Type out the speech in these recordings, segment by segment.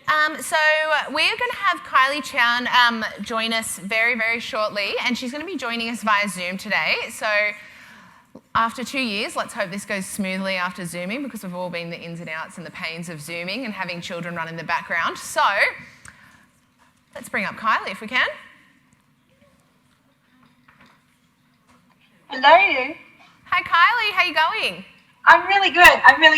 So we're going to have Kylie Chown join us very, very shortly, and she's going to be joining us via Zoom today. So after 2 years, let's hope this goes smoothly after Zooming, because we've all been the ins and outs and the pains of Zooming and having children run in the background. So let's bring up Kylie if we can. Hello. Hi Kylie, how you going? I'm really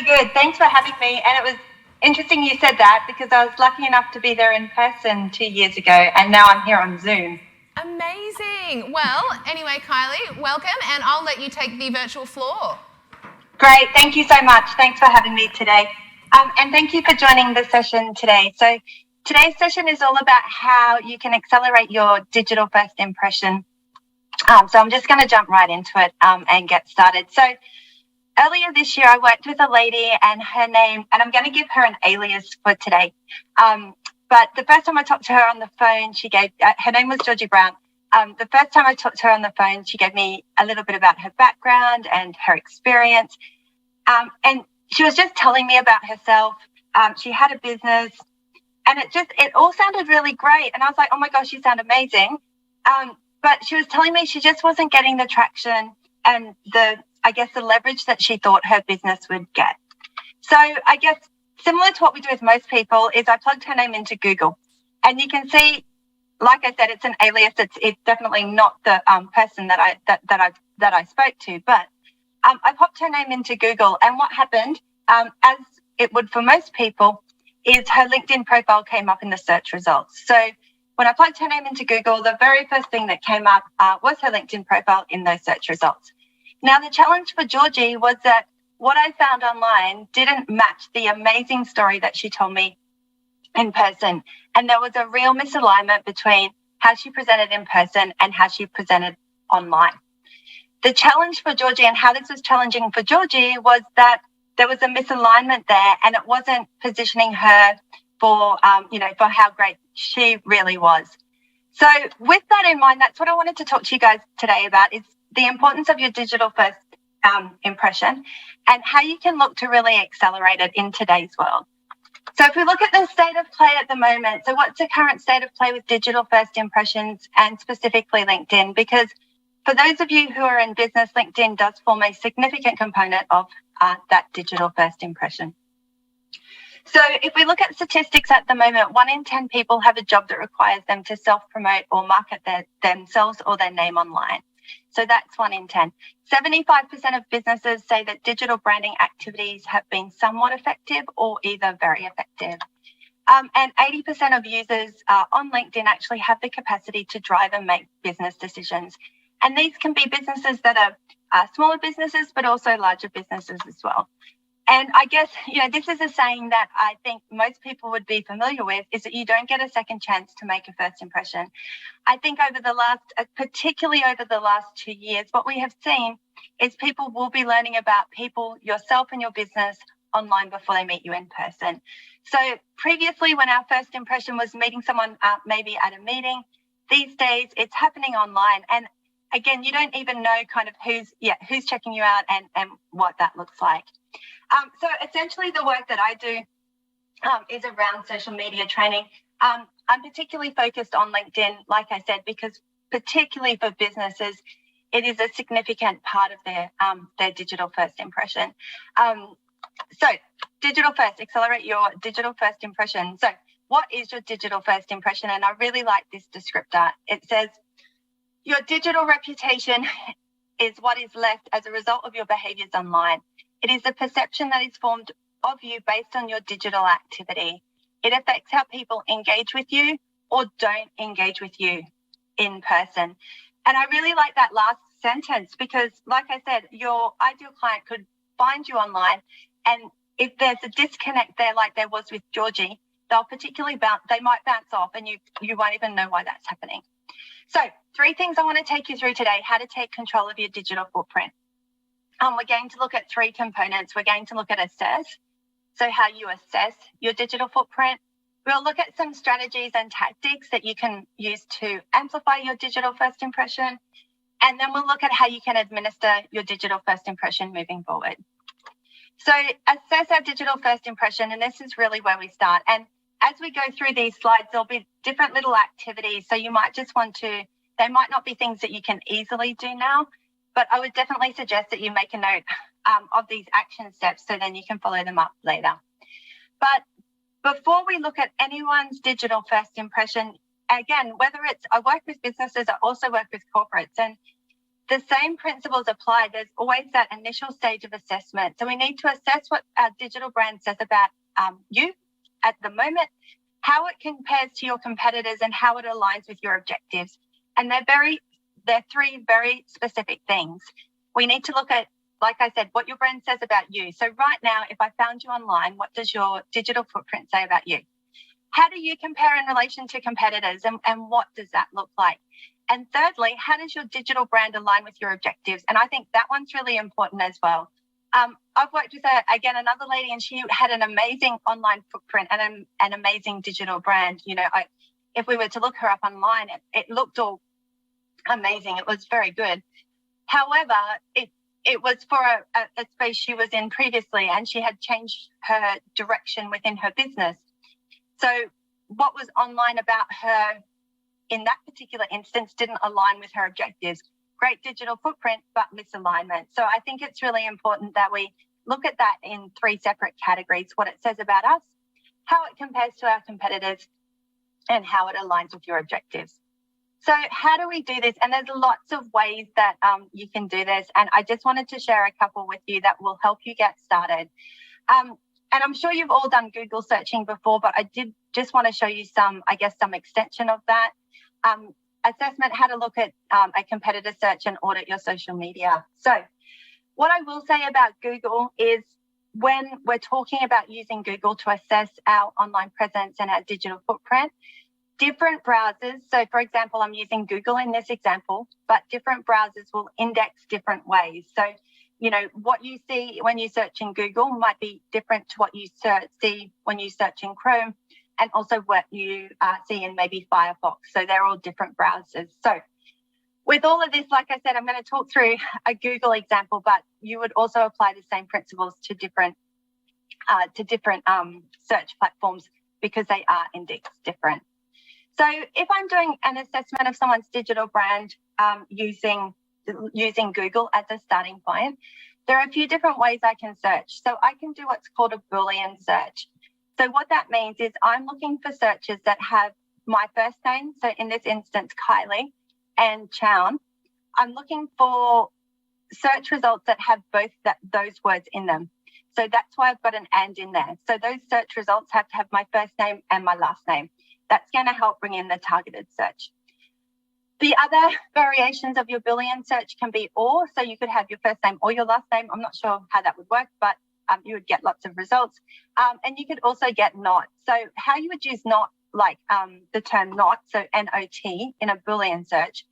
good. Thanks for having me. And it was interesting you said that, because I was lucky enough to be there in person 2 years ago, and now I'm here on Zoom. Amazing. Well, anyway, Kylie, welcome, and I'll let you take the virtual floor. Great. Thank you so much. Thanks for having me today. And thank you for joining the session today. So today's session is all about how you can accelerate your digital first impression. So I'm just going to jump right into it and get started. So earlier this year, I worked with a lady, and her name, and I'm going to give her an alias for today. But the first time I talked to her on the phone, she gave, her name was Georgie Brown. The first time I talked to her on the phone, she gave me a little bit about her background and her experience. And she was just telling me about herself. She had a business, and it all sounded really great. And I was like, oh my gosh, you sound amazing. But she was telling me she just wasn't getting the traction and the leverage that she thought her business would get. So I guess similar to what we do with most people is I plugged her name into Google, and you can see, like I said, it's an alias. It's definitely not the person that I spoke to, but I popped her name into Google, and what happened, as it would for most people, is her LinkedIn profile came up in the search results. So when I plugged her name into Google, the very first thing that came up was her LinkedIn profile in those search results. Now, the challenge for Georgie was that what I found online didn't match the amazing story that she told me in person. And there was a real misalignment between how she presented in person and how she presented online. The challenge for Georgie, and how this was challenging for Georgie, was that there was a misalignment there, and it wasn't positioning her for how great she really was. So with that in mind, that's what I wanted to talk to you guys today about, is the importance of your digital first impression and how you can look to really accelerate it in today's world. So if we look at the state of play at the moment, so what's the current state of play with digital first impressions, and specifically LinkedIn? Because for those of you who are in business, LinkedIn does form a significant component of that digital first impression. So if we look at statistics at the moment, 1 in 10 people have a job that requires them to self-promote or market themselves or their name online. So that's 1 in 10. 75% of businesses say that digital branding activities have been somewhat effective or either very effective. And 80% of users on LinkedIn actually have the capacity to drive and make business decisions. And these can be businesses that are smaller businesses, but also larger businesses as well. And I guess, this is a saying that I think most people would be familiar with, is that you don't get a second chance to make a first impression. I think particularly over the last 2 years, what we have seen is people will be learning about people, yourself and your business, online before they meet you in person. So previously, when our first impression was meeting someone maybe at a meeting, these days it's happening online. And again, you don't even know kind of who's checking you out and what that looks like. So essentially the work that I do is around social media training. I'm particularly focused on LinkedIn, like I said, because particularly for businesses, it is a significant part of their digital first impression. So digital first, accelerate your digital first impression. So what is your digital first impression? And I really like this descriptor. It says, your digital reputation is what is left as a result of your behaviours online. It is a perception that is formed of you based on your digital activity. It affects how people engage with you or don't engage with you in person. And I really like that last sentence, because, like I said, your ideal client could find you online, and if there's a disconnect there, like there was with Georgie, they might bounce off, and you won't even know why that's happening. So 3 things I want to take you through today: how to take control of your digital footprint. We're going to look at 3 components. We're going to look at assess, so how you assess your digital footprint. We'll look at some strategies and tactics that you can use to amplify your digital first impression. And then we'll look at how you can administer your digital first impression moving forward. So assess our digital first impression, and this is really where we start. And as we go through these slides, there'll be different little activities. So you might just want to, they might not be things that you can easily do now, but I would definitely suggest that you make a note of these action steps so then you can follow them up later. But before we look at anyone's digital first impression, again, whether it's, I work with businesses, I also work with corporates, and the same principles apply. There's always that initial stage of assessment. So we need to assess what our digital brand says about you at the moment, how it compares to your competitors, and how it aligns with your objectives. And they're three very specific things. We need to look at, like I said, what your brand says about you. So right now, if I found you online, what does your digital footprint say about you? How do you compare in relation to competitors, and what does that look like? And thirdly, how does your digital brand align with your objectives? And I think that one's really important as well. I've worked with, another lady, and she had an amazing online footprint and an amazing digital brand. You know, if we were to look her up online, it looked all amazing. It was very good. However, it was for a space she was in previously, and she had changed her direction within her business. So what was online about her in that particular instance didn't align with her objectives. Great digital footprint, but misalignment. So I think it's really important that we look at that in three separate categories: what it says about us, how it compares to our competitors, and how it aligns with your objectives. So how do we do this? And there's lots of ways that you can do this. And I just wanted to share a couple with you that will help you get started. And I'm sure you've all done Google searching before, but I did just want to show you some extension of that. Assessment, how to look at a competitor search and audit your social media. So what I will say about Google is, when we're talking about using Google to assess our online presence and our digital footprint, different browsers, so for example, I'm using Google in this example, but different browsers will index different ways. So, you know, what you see when you search in Google might be different to what you see when you search in Chrome, and also what you see in maybe Firefox. So they're all different browsers. So with all of this, like I said, I'm going to talk through a Google example, but you would also apply the same principles to different search platforms, because they are indexed different. So if I'm doing an assessment of someone's digital brand using Google as a starting point, there are a few different ways I can search. So I can do what's called a Boolean search. So what that means is I'm looking for searches that have my first name, so in this instance, Kylie, and Chown. I'm looking for search results that have both those words in them. So that's why I've got an and in there. So those search results have to have my first name and my last name. That's going to help bring in the targeted search. The other variations of your Boolean search can be or, so you could have your first name or your last name. I'm not sure how that would work, but you would get lots of results. And you could also get not. So how you would use not, like the term not, so N-O-T, in a Boolean search,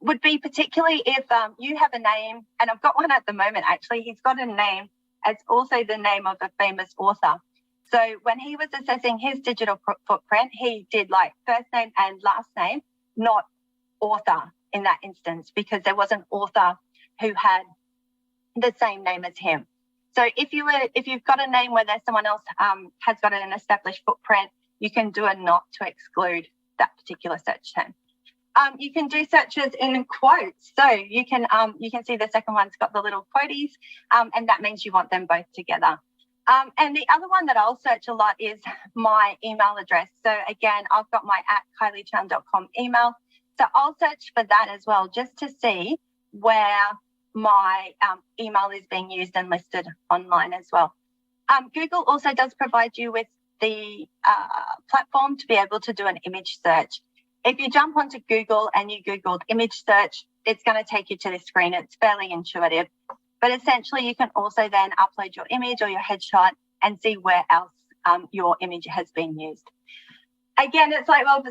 would be particularly if you have a name, and I've got one at the moment actually, he's got a name as also the name of a famous author. So when he was assessing his digital footprint, he did like first name and last name, not author in that instance, because there was an author who had the same name as him. So if you've got a name where there's someone else has got an established footprint, you can do a not to exclude that particular search term. You can do searches in quotes. So you can see the second one's got the little quoties, and that means you want them both together. And the other one that I'll search a lot is my email address. So again, I've got my @kyliechown.com email. So I'll search for that as well, just to see where my email is being used and listed online as well. Google also does provide you with the platform to be able to do an image search. If you jump onto Google and you Googled image search, it's going to take you to this screen. It's fairly intuitive. But essentially, you can also then upload your image or your headshot and see where else your image has been used. Again, it's like, well,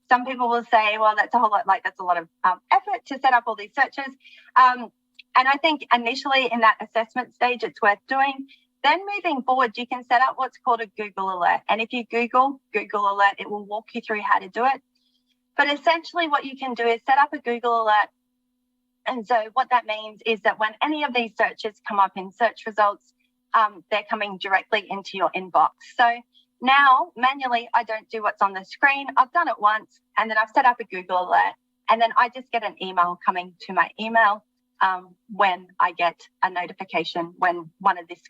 some people will say, well, that's a lot of effort to set up all these searches. And I think initially in that assessment stage, it's worth doing. Then moving forward, you can set up what's called a Google alert. And if you Google alert, it will walk you through how to do it. But essentially what you can do is set up a Google alert. And so what that means is that when any of these searches come up in search results, they're coming directly into your inbox. So Now, manually, I don't do what's on the screen. I've done it once, and then I've set up a Google alert, and then I just get an email coming to my email when I get a notification when one of these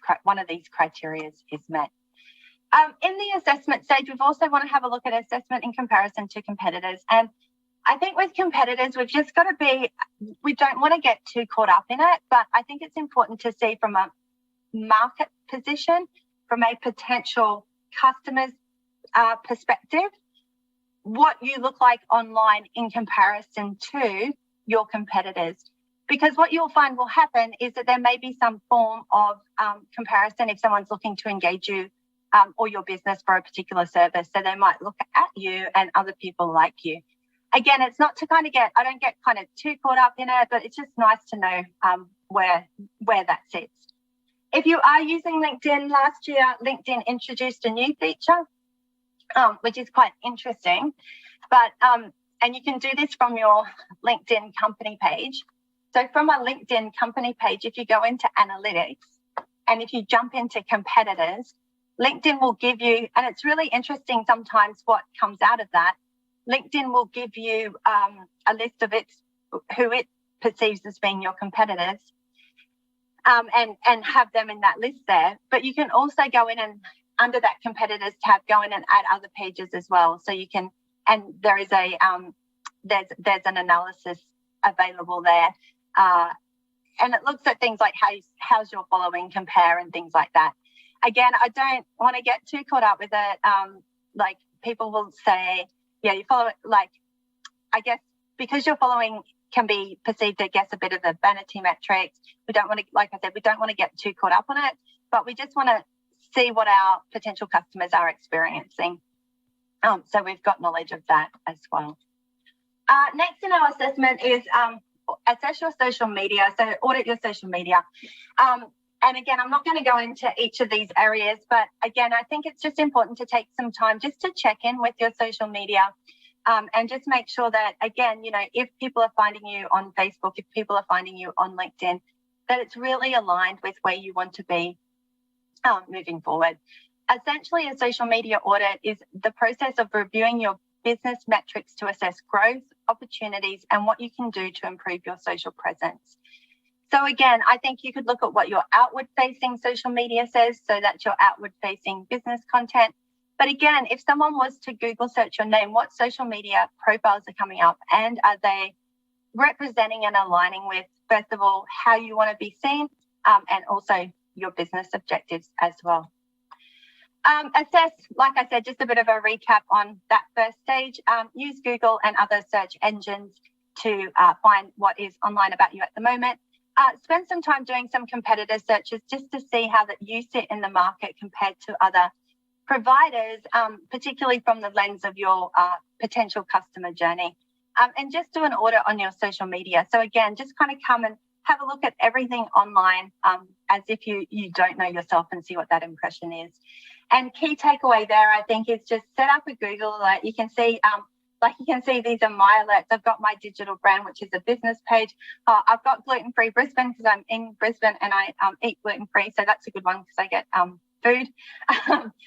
criteria is met. In the assessment stage, we've also want to have a look at assessment in comparison to competitors. And I think with competitors, we've just got to we don't want to get too caught up in it, but I think it's important to see from a market position, from a potential customer's perspective, what you look like online in comparison to your competitors. Because what you'll find will happen is that there may be some form of comparison if someone's looking to engage you or your business for a particular service. So they might look at you and other people like you. Again, it's not to I don't get kind of too caught up in it, but it's just nice to know where that sits. If you are using LinkedIn, last year, LinkedIn introduced a new feature, which is quite interesting. But and you can do this from your LinkedIn company page. So from a LinkedIn company page, if you go into analytics and if you jump into competitors, LinkedIn will give you, and it's really interesting sometimes what comes out of that. LinkedIn will give you a list of who it perceives as being your competitors. And have them in that list there. But you can also go in and under that competitors tab, go in and add other pages as well. So you can, and there is there's an analysis available there. And it looks at things like how's your following compare and things like that. Again, I don't want to get too caught up with it. Like people will say, yeah, you follow it, like, I guess because your following can be perceived, I guess, a bit of a vanity metrics. We don't want to, like I said, we don't want to get too caught up on it, but we just want to see what our potential customers are experiencing. So we've got knowledge of that as well. Next in our assessment is assess your social media. So audit your social media. And again, I'm not going to go into each of these areas, but again, I think it's just important to take some time just to check in with your social media. And just make sure that, again, you know, if people are finding you on Facebook, if people are finding you on LinkedIn, that it's really aligned with where you want to be moving forward. Essentially, a social media audit is the process of reviewing your business metrics to assess growth, opportunities, and what you can do to improve your social presence. So again, I think you could look at what your outward-facing social media says, so that's your outward-facing business content. But again, if someone was to Google search your name, what social media profiles are coming up, and are they representing and aligning with, first of all, how you want to be seen, and also your business objectives as well. Assess, like I said, just a bit of a recap on that first stage. Use Google and other search engines to find what is online about you at the moment. Spend some time doing some competitor searches just to see how that you sit in the market compared to other providers, particularly from the lens of your potential customer journey. And just do an audit on your social media. So again, just kind of come and have a look at everything online as if you don't know yourself and see what that impression is. And key takeaway there, I think, is just set up a Google alert. You can see, these are my alerts. I've got my digital brand, which is a business page. I've got gluten-free Brisbane because I'm in Brisbane and I eat gluten-free. So that's a good one because I get food.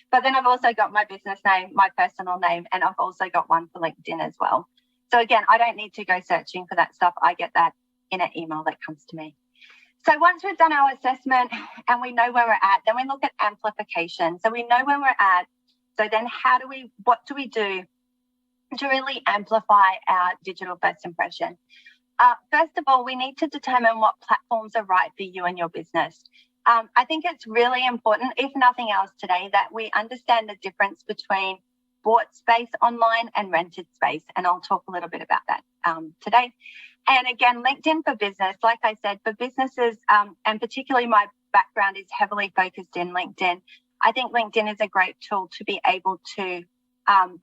But then I've also got my business name, my personal name, and I've also got one for LinkedIn as well. So again, I don't need to go searching for that stuff. I get that in an email that comes to me. So once we've done our assessment and we know where we're at, then we look at amplification. So we know where we're at. So then what do we do to really amplify our digital first impression? First of all, we need to determine what platforms are right for you and your business. I think it's really important, if nothing else today, that we understand the difference between bought space online and rented space. And I'll talk a little bit about that today. And again, LinkedIn for business, like I said, for businesses, and particularly my background is heavily focused in LinkedIn. I think LinkedIn is a great tool to be able to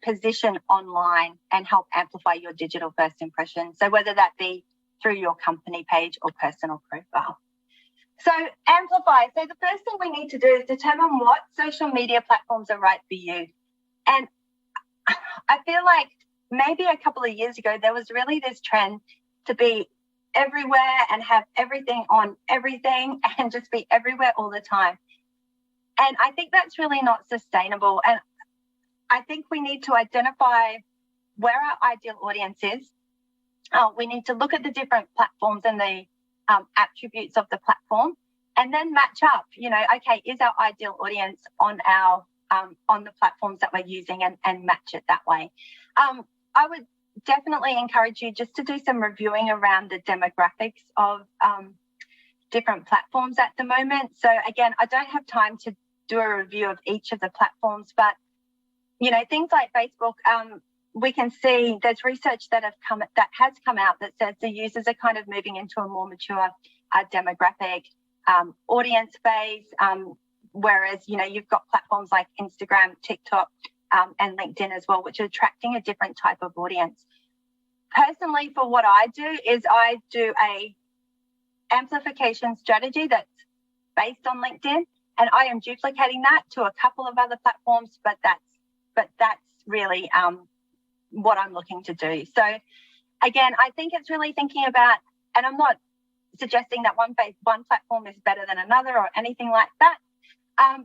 position online and help amplify your digital first impression. So whether that be through your company page or personal profile. So amplify. So the first thing we need to do is determine what social media platforms are right for you. And I feel like maybe a couple of years ago, there was really this trend to be everywhere and have everything on everything and just be everywhere all the time. And I think that's really not sustainable. And I think we need to identify where our ideal audience is. We need to look at the different platforms and the attributes of the platform, and then match up, okay, is our ideal audience on our on the platforms that we're using, and match it that way. I would definitely encourage you just to do some reviewing around the demographics of different platforms at the moment. So again, I don't have time to do a review of each of the platforms, but things like Facebook, we can see there's research that has come out that says the users are kind of moving into a more mature demographic audience base, whereas you've got platforms like Instagram, TikTok, and LinkedIn as well, which are attracting a different type of audience. Personally, for what I do is I do a amplification strategy that's based on LinkedIn, and I am duplicating that to a couple of other platforms, but that's really what I'm looking to do. So again, I think it's really thinking about, and I'm not suggesting that one platform is better than another or anything like that,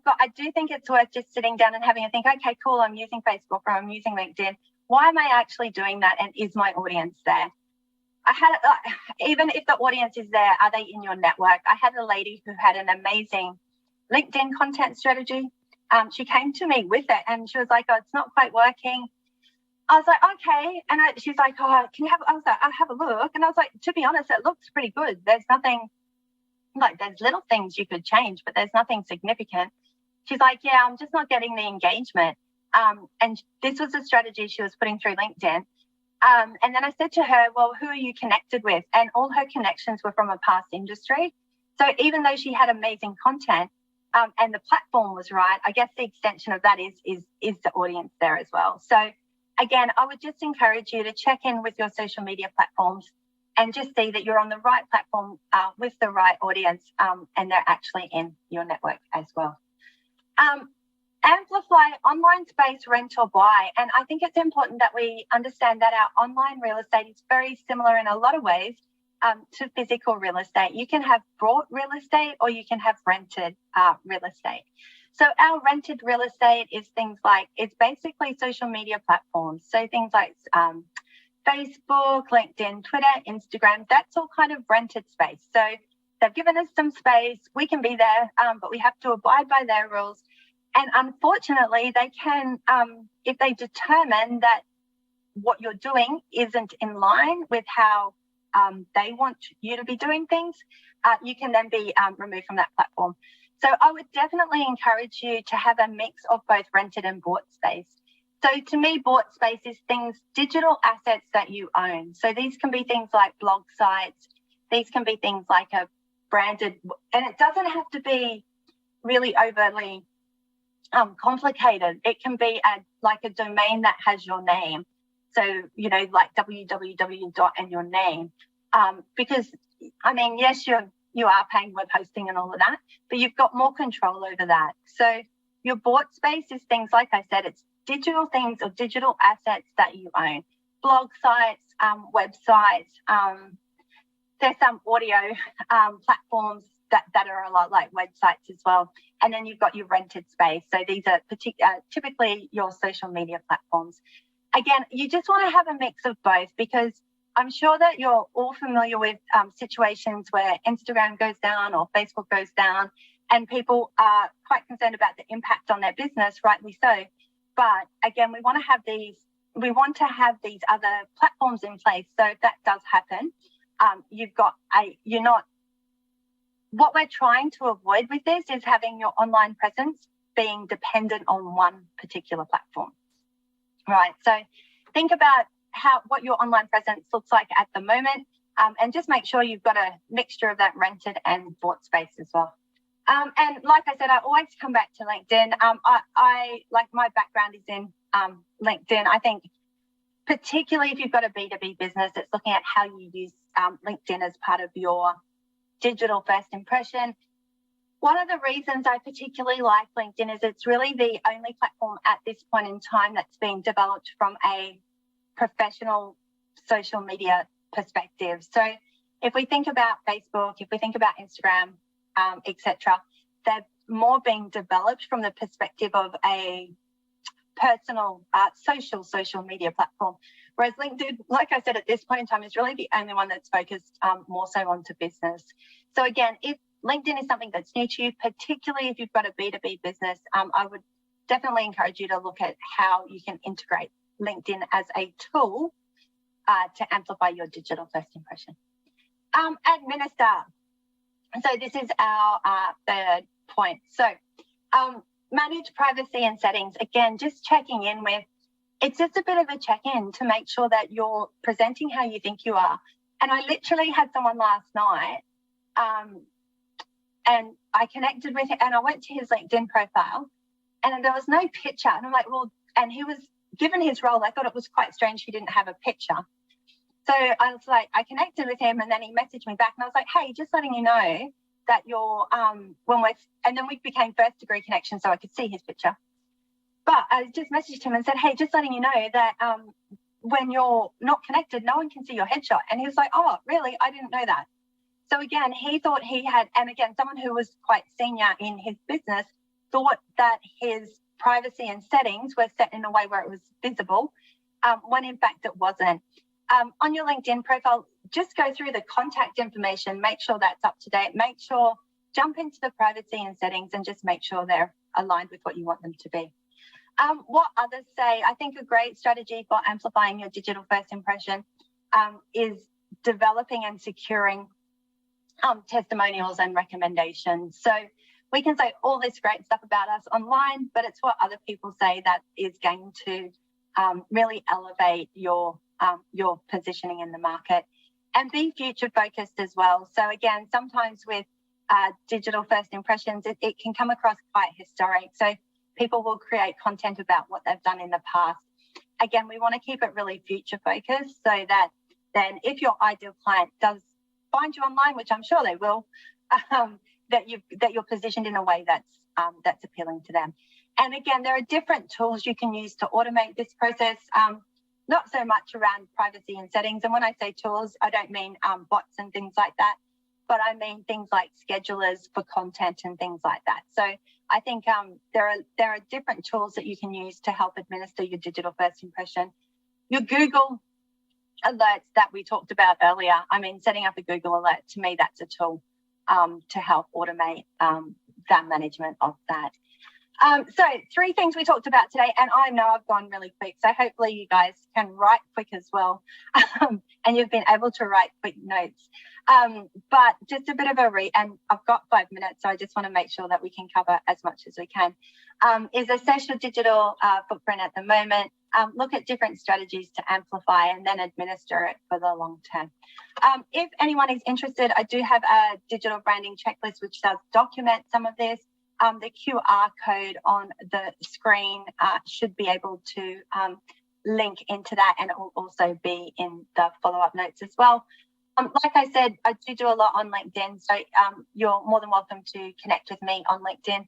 but I do think it's worth just sitting down and having a think, okay, cool, I'm using Facebook or I'm using LinkedIn. Why am I actually doing that, and is my audience there? Even if the audience is there, are they in your network? I had a lady who had an amazing LinkedIn content strategy. She came to me with it, and she was like, oh, it's not quite working. I was like, okay. And she's like, oh, can you have, I was like, I'll have a look. And I was like, to be honest, it looks pretty good. There's nothing, like, there's little things you could change, but there's nothing significant. She's like, yeah, I'm just not getting the engagement. And this was a strategy she was putting through LinkedIn. And then I said to her, well, who are you connected with? And all her connections were from a past industry. So even though she had amazing content, and the platform was right, I guess the extension of that is the audience there as well. So again, I would just encourage you to check in with your social media platforms and just see that you're on the right platform with the right audience, and they're actually in your network as well. Amplify online space, rent or buy. And I think it's important that we understand that our online real estate is very similar in a lot of ways to physical real estate. You can have bought real estate or you can have rented real estate. So our rented real estate is things like, it's basically social media platforms. So things like Facebook, LinkedIn, Twitter, Instagram, that's all kind of rented space. So they've given us some space. We can be there, but we have to abide by their rules. And unfortunately, they can, if they determine that what you're doing isn't in line with how they want you to be doing things, you can then be removed from that platform. So I would definitely encourage you to have a mix of both rented and bought space. So to me, bought space is things, digital assets that you own. So these can be things like blog sites. These can be things like a branded, and it doesn't have to be really overly complicated. It can be like a domain that has your name. So, like www. and your name. Because, I mean, yes, you are paying web hosting and all of that, but you've got more control over that. So your bought space is things, like I said, it's digital things or digital assets that you own. Blog sites, websites, there's some audio platforms that are a lot like websites as well. And then you've got your rented space. So these are typically your social media platforms. Again, you just want to have a mix of both, because I'm sure that you're all familiar with situations where Instagram goes down or Facebook goes down, and people are quite concerned about the impact on their business, rightly so. But again, we want to have these other platforms in place. So if that does happen, what we're trying to avoid with this is having your online presence being dependent on one particular platform. Right. So think about what your online presence looks like at the moment, and just make sure you've got a mixture of that rented and bought space as well. And like I said, I always come back to LinkedIn. I like, my background is in LinkedIn. I think particularly if you've got a B2B business, it's looking at how you use LinkedIn as part of your digital first impression. One of the reasons I particularly like LinkedIn is it's really the only platform at this point in time that's being developed from a professional social media perspective. So if we think about Facebook, if we think about Instagram, etc., they're more being developed from the perspective of a personal social media platform. Whereas LinkedIn, like I said, at this point in time, is really the only one that's focused more so onto business. So again, if LinkedIn is something that's new to you, particularly if you've got a B2B business, I would definitely encourage you to look at how you can integrate LinkedIn as a tool to amplify your digital first impression. Administer. So this is our third point. So manage privacy and settings. Again, just checking in with, it's just a bit of a check-in to make sure that you're presenting how you think you are. And I literally had someone last night and I connected with him and I went to his LinkedIn profile and there was no picture. And I'm like, well, and he was given his role. I thought it was quite strange he didn't have a picture. So I was like, I connected with him and then he messaged me back and I was like, hey, just letting you know that you're, and then we became first degree connection so I could see his picture. But I just messaged him and said, hey, just letting you know that when you're not connected, no one can see your headshot. And he was like, oh, really? I didn't know that. So again, he thought he had, and again, someone who was quite senior in his business thought that his privacy and settings were set in a way where it was visible, when in fact it wasn't. On your LinkedIn profile, just go through the contact information, make sure that's up to date, jump into the privacy and settings and just make sure they're aligned with what you want them to be. What others say, I think a great strategy for amplifying your digital first impression is developing and securing testimonials and recommendations. So we can say all this great stuff about us online, but it's what other people say that is going to really elevate your positioning in the market, and be future focused as well. So again, sometimes with digital first impressions, it can come across quite historic. So people will create content about what they've done in the past. Again, we want to keep it really future focused so that then if your ideal client does find you online, which I'm sure they will, that you're positioned in a way that's appealing to them. And again, there are different tools you can use to automate this process, not so much around privacy and settings. And when I say tools, I don't mean bots and things like that, but I mean things like schedulers for content and things like that. So I think there are different tools that you can use to help administer your digital first impression. Your Google alerts that we talked about earlier, I mean, setting up a Google alert, to me, that's a tool to help automate that management of that. So 3 things we talked about today, and I know I've gone really quick, so hopefully you guys can write quick as well, and you've been able to write quick notes. But just a bit of and I've got 5 minutes, so I just want to make sure that we can cover as much as we can. Is assess your digital footprint at the moment, look at different strategies to amplify and then administer it for the long term. If anyone is interested, I do have a digital branding checklist which does document some of this. The QR code on the screen should be able to link into that, and it will also be in the follow-up notes as well. Like I said, I do a lot on LinkedIn, so you're more than welcome to connect with me on LinkedIn,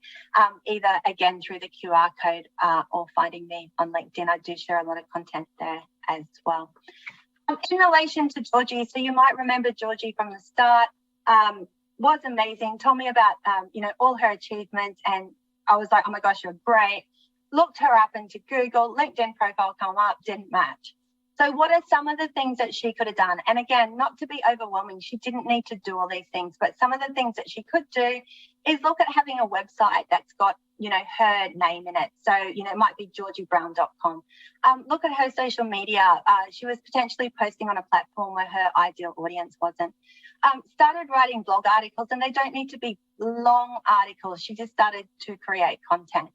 either again through the QR code or finding me on LinkedIn. I do share a lot of content there as well. In relation to Georgie, so you might remember Georgie from the start. Was amazing, told me about, all her achievements, and I was like, oh my gosh, you're great. Looked her up into Google, LinkedIn profile come up, didn't match. So what are some of the things that she could have done? And again, not to be overwhelming, she didn't need to do all these things, but some of the things that she could do is look at having a website that's got, her name in it. So, it might be georgiebrown.com. Look at her social media. She was potentially posting on a platform where her ideal audience wasn't. Started writing blog articles, and they don't need to be long articles. She just started to create content.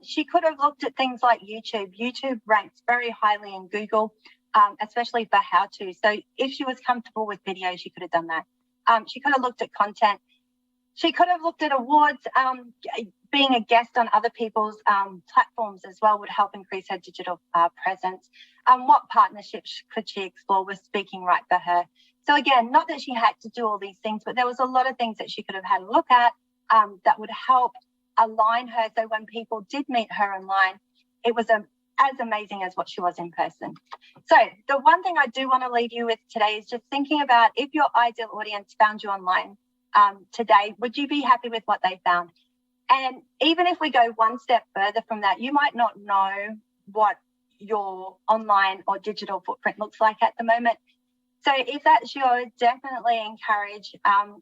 She could have looked at things like YouTube. YouTube ranks very highly in Google, especially for how-to. So if she was comfortable with video, she could have done that. She could have looked at content. She could have looked at awards. Being a guest on other people's platforms as well would help increase her digital presence. What partnerships could she explore with speaking right for her? So again, not that she had to do all these things, but there was a lot of things that she could have had a look at that would help align her. So when people did meet her online, it was as amazing as what she was in person. So the one thing I do want to leave you with today is just thinking about, if your ideal audience found you online today, would you be happy with what they found? And even if we go one step further from that, you might not know what your online or digital footprint looks like at the moment. So if that's you, I would definitely encourage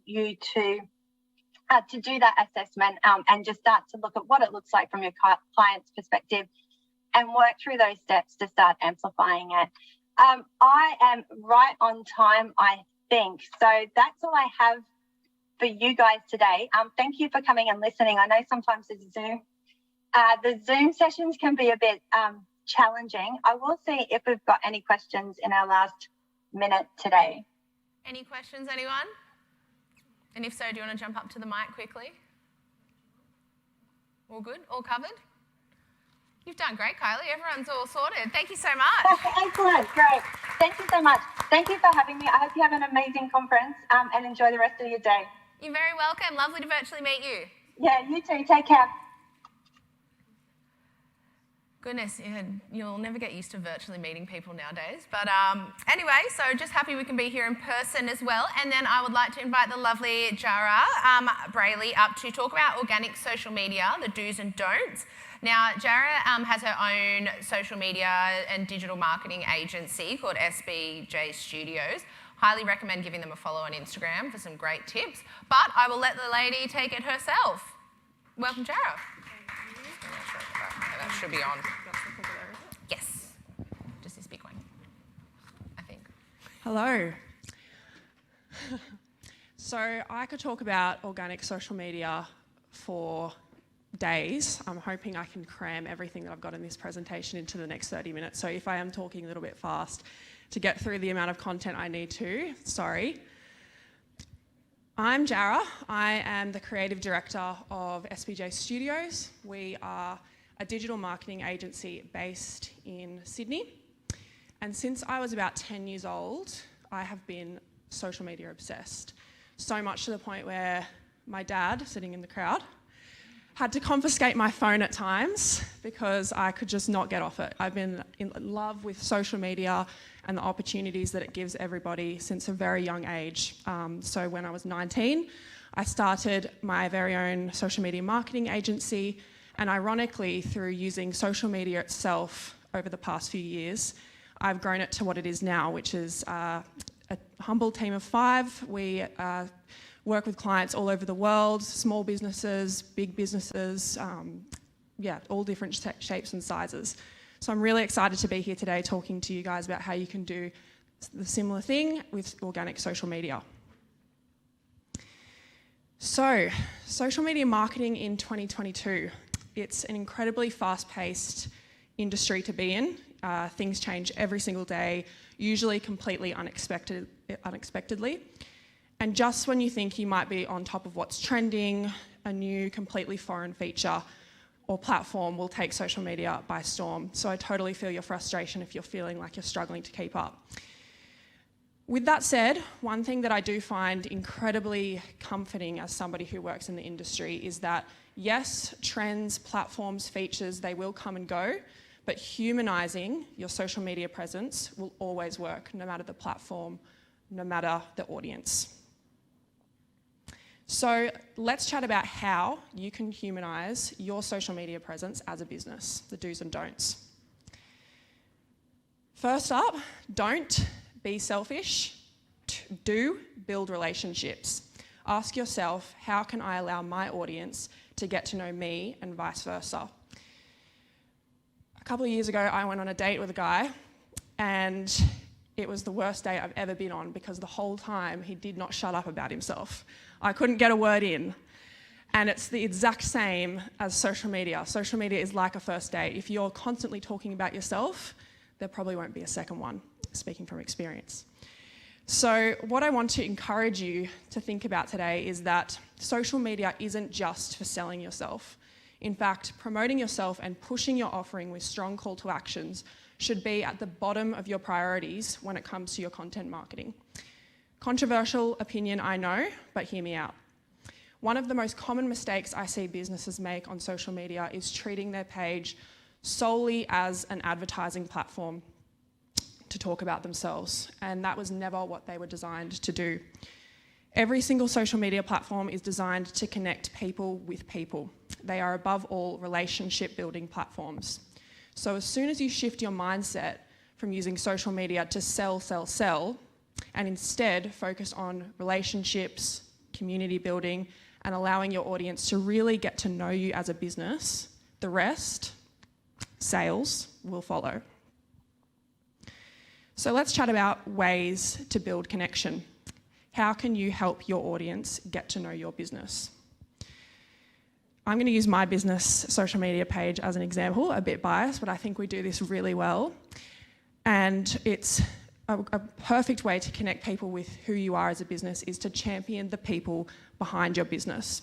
you to do that assessment and just start to look at what it looks like from your client's perspective and work through those steps to start amplifying it. I am right on time, I think. So that's all I have for you guys today. Thank you for coming and listening. I know sometimes the Zoom sessions can be a bit challenging. I will see if we've got any questions in our last minute today. Any questions, anyone? And if so, do you want to jump up to the mic quickly? All good? All covered? You've done great, Kylie. Everyone's all sorted. Thank you so much. Excellent. Great. Thank you so much. Thank you for having me. I hope you have an amazing conference and enjoy the rest of your day. You're very welcome. Lovely to virtually meet you. Yeah, you too. Take care. Goodness, you'll never get used to virtually meeting people nowadays. But anyway, so just happy we can be here in person as well. And then I would like to invite the lovely Jarrah Brailey up to talk about organic social media, the do's and don'ts. Now, Jarrah has her own social media and digital marketing agency called SBJ Studios. Highly recommend giving them a follow on Instagram for some great tips. But I will let the lady take it herself. Welcome, Jarrah. That should be on. Yes. Just this big one, I think. Hello. So I could talk about organic social media for days. I'm hoping I can cram everything that I've got in this presentation into the next 30 minutes. So if I am talking a little bit fast to get through the amount of content I need to, sorry. I'm Jarrah. I am the creative director of SBJ Studios. We are a digital marketing agency based in Sydney. And since I was about 10 years old, I have been social media obsessed. So much to the point where my dad, sitting in the crowd, had to confiscate my phone at times because I could just not get off it. I've been in love with social media and the opportunities that it gives everybody since a very young age. So when I was 19, I started my very own social media marketing agency. And ironically, through using social media itself over the past few years, I've grown it to what it is now, which is a humble team of 5. We work with clients all over the world, small businesses, big businesses, all different shapes and sizes. So I'm really excited to be here today talking to you guys about how you can do the similar thing with organic social media. So, social media marketing in 2022. It's an incredibly fast-paced industry to be in. Things change every single day, usually completely unexpectedly. And just when you think you might be on top of what's trending, a new, completely foreign feature or platform will take social media by storm. So I totally feel your frustration if you're feeling like you're struggling to keep up. With that said, one thing that I do find incredibly comforting as somebody who works in the industry is that, yes, trends, platforms, features, they will come and go, but humanising your social media presence will always work, no matter the platform, no matter the audience. So let's chat about how you can humanise your social media presence as a business, the do's and don'ts. First up, don't be selfish. Do build relationships. Ask yourself, how can I allow my audience to get to know me and vice versa? A couple of years ago, I went on a date with a guy and it was the worst date I've ever been on because the whole time he did not shut up about himself. I couldn't get a word in. And it's the exact same as social media. Social media is like a first date. If you're constantly talking about yourself, there probably won't be a second one, speaking from experience. So what I want to encourage you to think about today is that social media isn't just for selling yourself. In fact, promoting yourself and pushing your offering with strong call to actions should be at the bottom of your priorities when it comes to your content marketing. Controversial opinion, I know, but hear me out. One of the most common mistakes I see businesses make on social media is treating their page solely as an advertising platform to talk about themselves, and that was never what they were designed to do. Every single social media platform is designed to connect people with people, They are above all relationship building platforms. So as soon as you shift your mindset from using social media to sell, and instead focus on relationships, community building, and allowing your audience to really get to know you as a business, the rest, sales, will follow. So let's chat about ways to build connection. How can you help your audience get to know your business? I'm going to use my business social media page as an example, a bit biased, but I think we do this really well. And it's a perfect way to connect people with who you are as a business is to champion the people behind your business.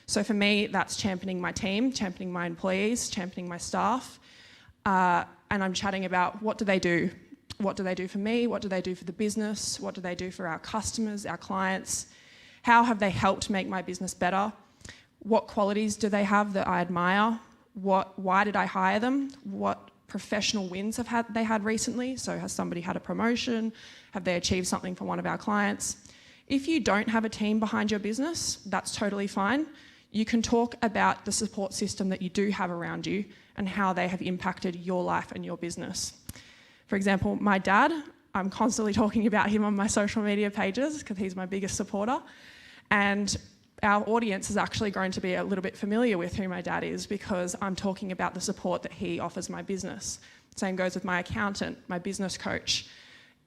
So for me, that's championing my team, championing my employees, championing my staff, and I'm chatting about what do they do? What do they do for me? What do they do for the business? What do they do for our customers, our clients? How have they helped make my business better? What qualities do they have that I admire? Why did I hire them? What professional wins have they had recently? So has somebody had a promotion? Have they achieved something for one of our clients? If you don't have a team behind your business, that's totally fine. You can talk about the support system that you do have around you and how they have impacted your life and your business. For example, my dad, I'm constantly talking about him on my social media pages because he's my biggest supporter. And our audience has actually grown to be a little bit familiar with who my dad is because I'm talking about the support that he offers my business. Same goes with my accountant, my business coach.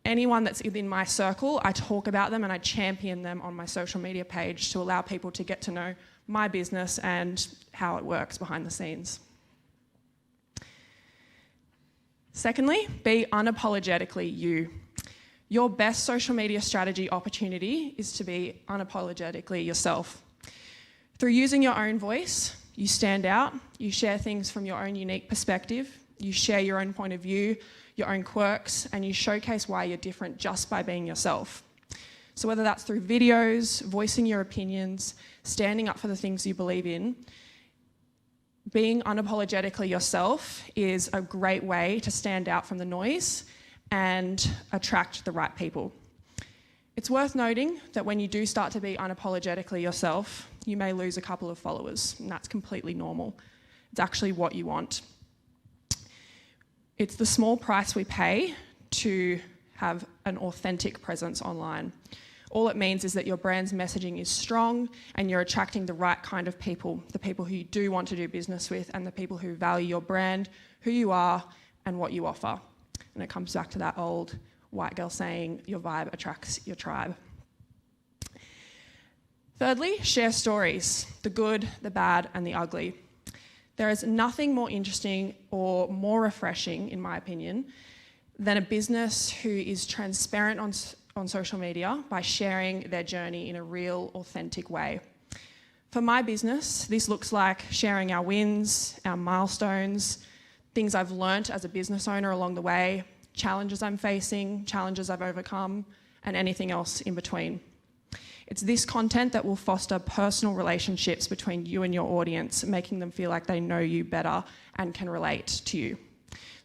Anyone that's within my circle, I talk about them and I champion them on my social media page to allow people to get to know my business and how it works behind the scenes. Secondly, be unapologetically you. Your best social media strategy opportunity is to be unapologetically yourself. Through using your own voice, you stand out, you share things from your own unique perspective, you share your own point of view, your own quirks, and you showcase why you're different just by being yourself. So whether that's through videos, voicing your opinions, standing up for the things you believe in, being unapologetically yourself is a great way to stand out from the noise and attract the right people. It's worth noting that when you do start to be unapologetically yourself, you may lose a couple of followers, and that's completely normal. It's actually what you want. It's the small price we pay to have an authentic presence online. All it means is that your brand's messaging is strong and you're attracting the right kind of people, the people who you do want to do business with and the people who value your brand, who you are, and what you offer. And it comes back to that old white girl saying, your vibe attracts your tribe. Thirdly, share stories, the good, the bad, and the ugly. There is nothing more interesting or more refreshing, in my opinion, than a business who is transparent on social media by sharing their journey in a real, authentic way. For my business, this looks like sharing our wins, our milestones, things I've learnt as a business owner along the way, challenges I'm facing, challenges I've overcome, and anything else in between. It's this content that will foster personal relationships between you and your audience, making them feel like they know you better and can relate to you.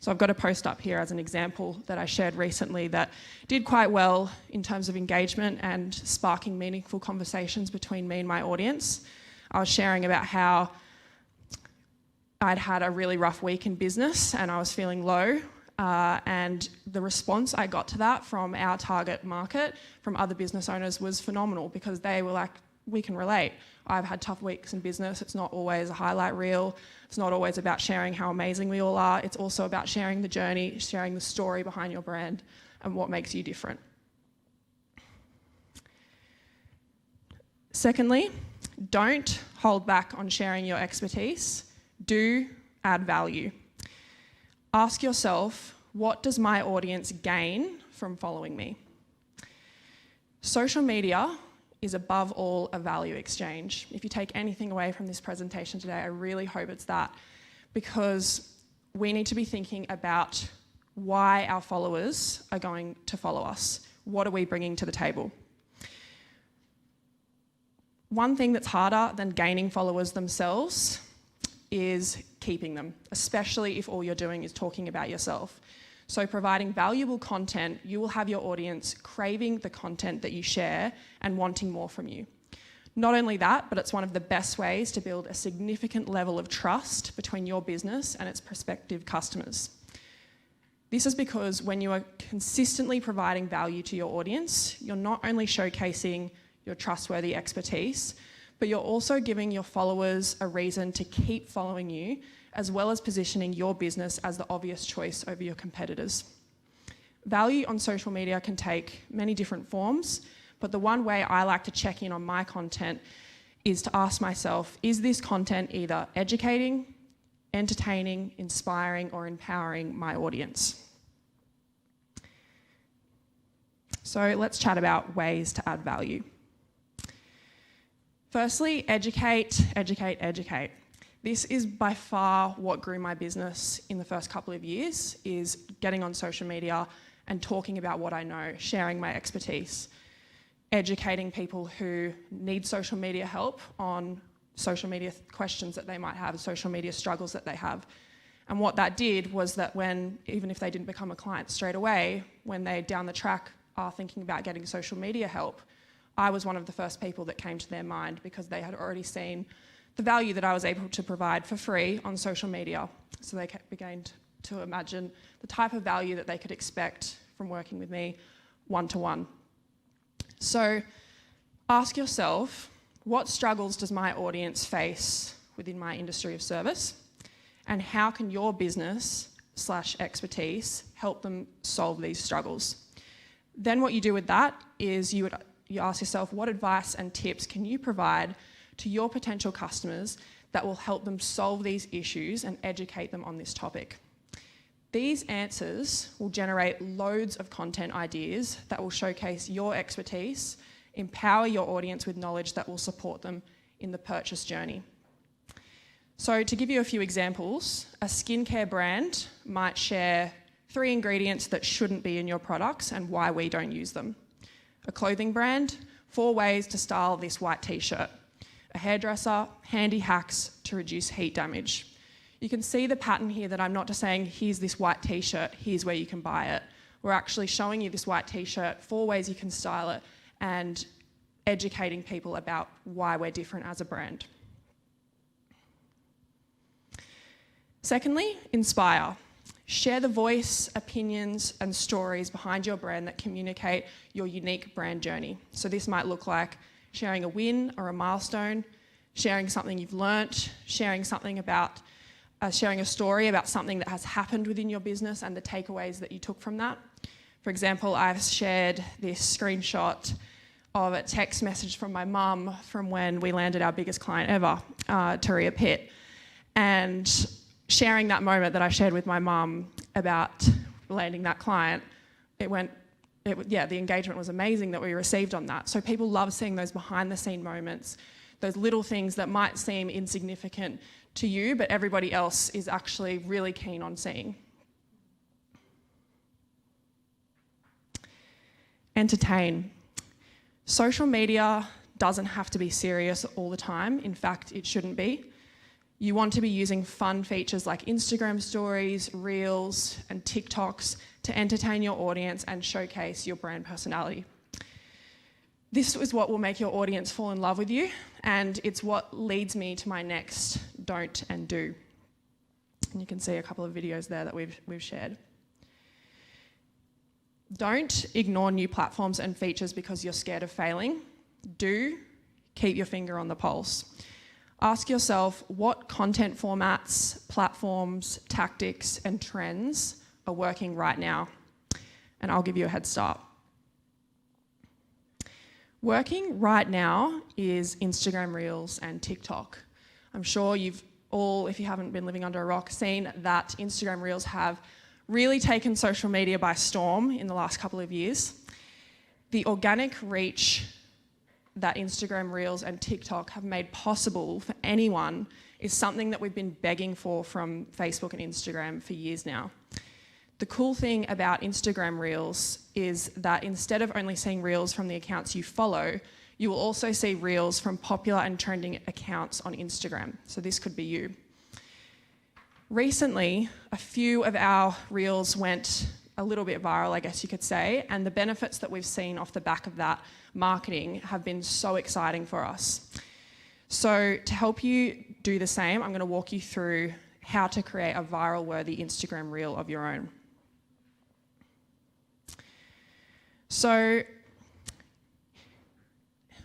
So I've got a post up here as an example that I shared recently that did quite well in terms of engagement and sparking meaningful conversations between me and my audience. I was sharing about how I'd had a really rough week in business and I was feeling low. And the response I got to that from our target market, from other business owners, was phenomenal because they were like, we can relate. I've had tough weeks in business. It's not always a highlight reel. It's not always about sharing how amazing we all are. It's also about sharing the journey, sharing the story behind your brand and what makes you different. Secondly, don't hold back on sharing your expertise. Do add value. Ask yourself, what does my audience gain from following me? Social media is above all a value exchange. If you take anything away from this presentation today, I really hope it's that, because we need to be thinking about why our followers are going to follow us. What are we bringing to the table? One thing that's harder than gaining followers themselves is keeping them, especially if all you're doing is talking about yourself. So providing valuable content, you will have your audience craving the content that you share and wanting more from you. Not only that, but it's one of the best ways to build a significant level of trust between your business and its prospective customers. This is because when you are consistently providing value to your audience, you're not only showcasing your trustworthy expertise, but you're also giving your followers a reason to keep following you, as well as positioning your business as the obvious choice over your competitors. Value on social media can take many different forms, but the one way I like to check in on my content is to ask myself, is this content either educating, entertaining, inspiring, or empowering my audience? So let's chat about ways to add value. Firstly, educate, educate, educate. This is by far what grew my business in the first couple of years, is getting on social media and talking about what I know, sharing my expertise, educating people who need social media help on social media questions that they might have, social media struggles that they have. And what that did was that when, even if they didn't become a client straight away, when they down the track are thinking about getting social media help, I was one of the first people that came to their mind because they had already seen the value that I was able to provide for free on social media. So they began to imagine the type of value that they could expect from working with me one-to-one. So ask yourself, what struggles does my audience face within my industry of service? And how can your business/expertise help them solve these struggles? Then what you do with that is you ask yourself, what advice and tips can you provide to your potential customers that will help them solve these issues and educate them on this topic? These answers will generate loads of content ideas that will showcase your expertise, empower your audience with knowledge that will support them in the purchase journey. So to give you a few examples, a skincare brand might share 3 ingredients that shouldn't be in your products and why we don't use them. A clothing brand, 4 ways to style this white t-shirt. A hairdresser, handy hacks to reduce heat damage. You can see the pattern here that I'm not just saying, here's this white t-shirt, here's where you can buy it. We're actually showing you this white t-shirt, 4 ways you can style it, and educating people about why we're different as a brand. Secondly, inspire. Share the voice, opinions, and stories behind your brand that communicate your unique brand journey. So this might look like sharing a win or a milestone, sharing something you've learnt, sharing something about, sharing a story about something that has happened within your business and the takeaways that you took from that. For example, I've shared this screenshot of a text message from my mum from when we landed our biggest client ever, Taria Pitt, and sharing that moment that I shared with my mum about landing that client, the engagement was amazing that we received on that. So people love seeing those behind the scene moments, those little things that might seem insignificant to you, but everybody else is actually really keen on seeing. Entertain. Social media doesn't have to be serious all the time. In fact, it shouldn't be. You want to be using fun features like Instagram stories, Reels, and TikToks to entertain your audience and showcase your brand personality. This is what will make your audience fall in love with you, and it's what leads me to my next don't and do. And you can see a couple of videos there that we've shared. Don't ignore new platforms and features because you're scared of failing. Do keep your finger on the pulse. Ask yourself what content formats, platforms, tactics, and trends are working right now, and I'll give you a head start. Working right now is Instagram Reels and TikTok. I'm sure you've all, if you haven't been living under a rock, seen that Instagram Reels have really taken social media by storm in the last couple of years. The organic reach that Instagram Reels and TikTok have made possible for anyone is something that we've been begging for from Facebook and Instagram for years now. The cool thing about Instagram Reels is that instead of only seeing Reels from the accounts you follow, you will also see Reels from popular and trending accounts on Instagram. So this could be you. Recently, a few of our Reels went a little bit viral, I guess you could say, and the benefits that we've seen off the back of that marketing have been so exciting for us. So to help you do the same, I'm going to walk you through how to create a viral-worthy Instagram reel of your own. So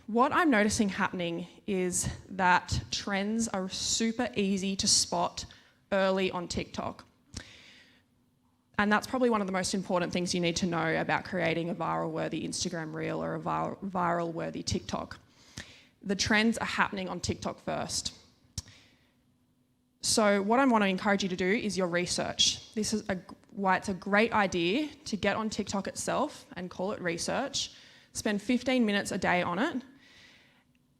what I'm noticing happening is that trends are super easy to spot early on TikTok. And that's probably one of the most important things you need to know about creating a viral-worthy Instagram reel or a viral-worthy TikTok. The trends are happening on TikTok first. So what I want to encourage you to do is your research. This is why it's a great idea to get on TikTok itself and call it research. Spend 15 minutes a day on it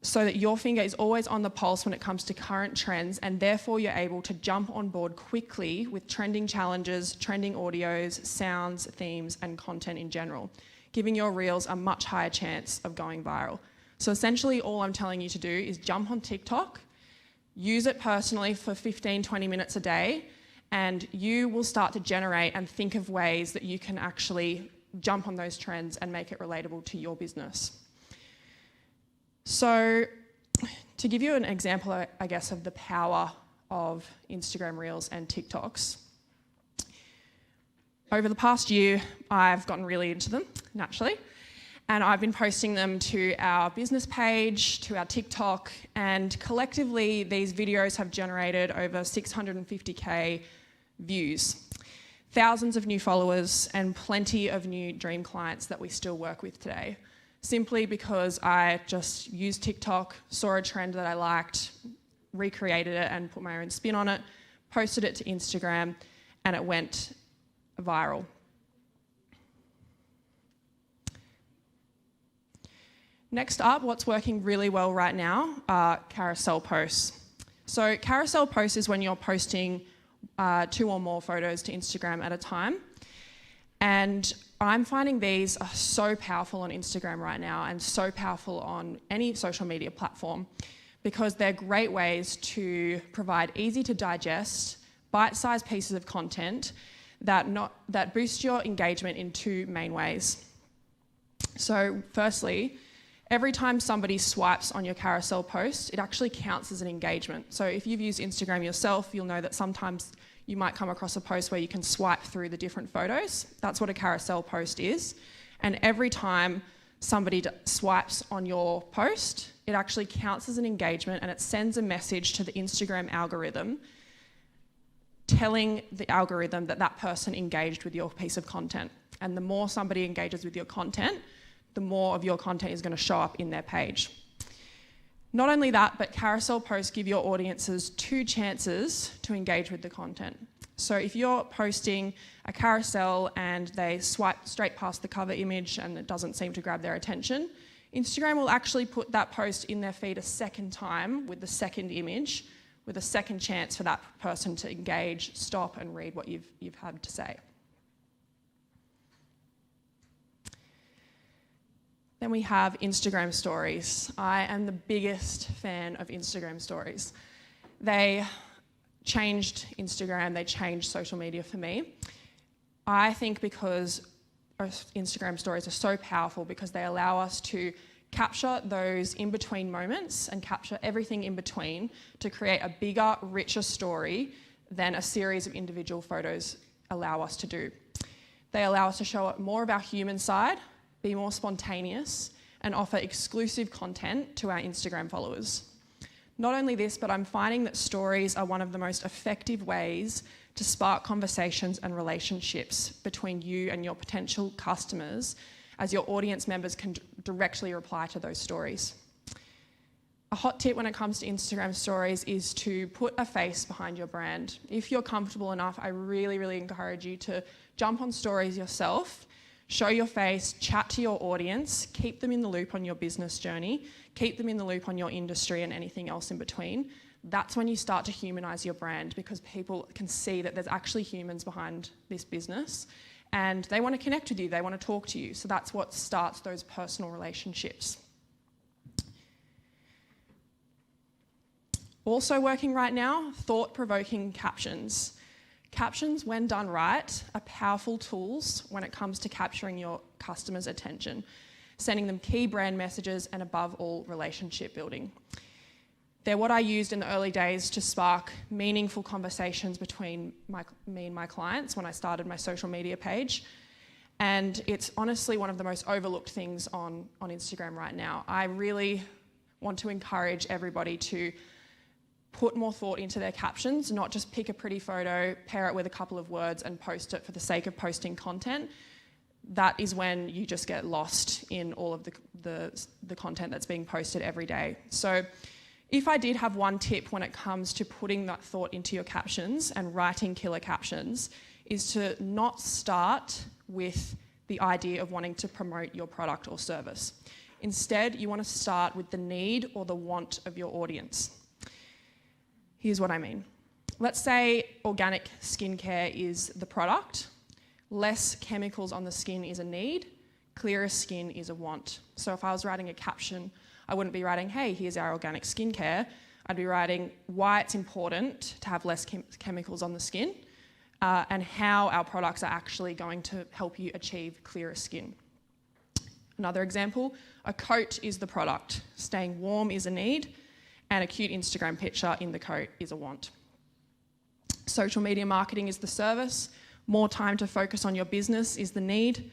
so that your finger is always on the pulse when it comes to current trends, and therefore you're able to jump on board quickly with trending challenges, trending audios, sounds, themes, and content in general, giving your reels a much higher chance of going viral. So essentially all I'm telling you to do is jump on TikTok, use it personally for 15, 20 minutes a day, and you will start to generate and think of ways that you can actually jump on those trends and make it relatable to your business. So to give you an example, I guess, of the power of Instagram Reels and TikToks, over the past year, I've gotten really into them, naturally, and I've been posting them to our business page, to our TikTok, and collectively these videos have generated over 650k views, thousands of new followers, and plenty of new dream clients that we still work with today. Simply because I just used TikTok, saw a trend that I liked, recreated it and put my own spin on it, posted it to Instagram, and it went viral. Next up, what's working really well right now are carousel posts. So carousel posts is when you're posting 2 or more photos to Instagram at a time. And I'm finding these are so powerful on Instagram right now and so powerful on any social media platform because they're great ways to provide easy to digest, bite-sized pieces of content that boost your engagement in 2 main ways. So firstly, every time somebody swipes on your carousel post, it actually counts as an engagement. So if you've used Instagram yourself, you'll know that sometimes you might come across a post where you can swipe through the different photos. That's what a carousel post is. And every time somebody swipes on your post, it actually counts as an engagement and it sends a message to the Instagram algorithm telling the algorithm that that person engaged with your piece of content. And the more somebody engages with your content, the more of your content is going to show up in their page. Not only that, but carousel posts give your audiences 2 chances to engage with the content. So if you're posting a carousel and they swipe straight past the cover image and it doesn't seem to grab their attention, Instagram will actually put that post in their feed a second time with the second image, with a second chance for that person to engage, stop and read what you've had to say. Then we have Instagram stories. I am the biggest fan of Instagram stories. They changed Instagram, they changed social media for me. I think because Instagram stories are so powerful because they allow us to capture those in-between moments and capture everything in between to create a bigger, richer story than a series of individual photos allow us to do. They allow us to show more of our human side, be more spontaneous, and offer exclusive content to our Instagram followers. Not only this, but I'm finding that stories are one of the most effective ways to spark conversations and relationships between you and your potential customers, as your audience members can directly reply to those stories. A hot tip when it comes to Instagram stories is to put a face behind your brand. If you're comfortable enough, I really, really encourage you to jump on stories yourself, show your face, chat to your audience, keep them in the loop on your business journey, keep them in the loop on your industry and anything else in between. That's when you start to humanize your brand because people can see that there's actually humans behind this business and they want to connect with you, they want to talk to you. So that's what starts those personal relationships. Also working right now, thought-provoking captions. Captions, when done right, are powerful tools when it comes to capturing your customers' attention, sending them key brand messages, and above all, relationship building. They're what I used in the early days to spark meaningful conversations between me and my clients when I started my social media page. And it's honestly one of the most overlooked things on Instagram right now. I really want to encourage everybody to put more thought into their captions, not just pick a pretty photo, pair it with a couple of words and post it for the sake of posting content. That is when you just get lost in all of the content that's being posted every day. So if I did have one tip when it comes to putting that thought into your captions and writing killer captions, is to not start with the idea of wanting to promote your product or service. Instead, you want to start with the need or the want of your audience. Here's what I mean. Let's say organic skincare is the product, less chemicals on the skin is a need, clearer skin is a want. So if I was writing a caption, I wouldn't be writing, hey, here's our organic skincare. I'd be writing why it's important to have less chemicals on the skin and how our products are actually going to help you achieve clearer skin. Another example, a coat is the product, staying warm is a need, and a cute Instagram picture in the coat is a want. Social media marketing is the service, more time to focus on your business is the need,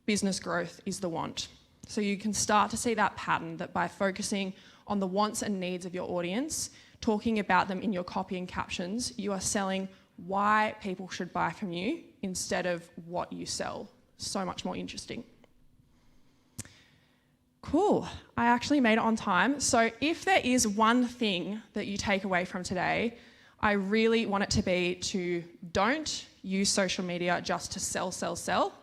business growth is the want. So you can start to see that pattern that by focusing on the wants and needs of your audience, talking about them in your copy and captions, you are selling why people should buy from you instead of what you sell. So much more interesting. Cool, I actually made it on time. So if there is one thing that you take away from today, I really want it to be to don't use social media just to sell.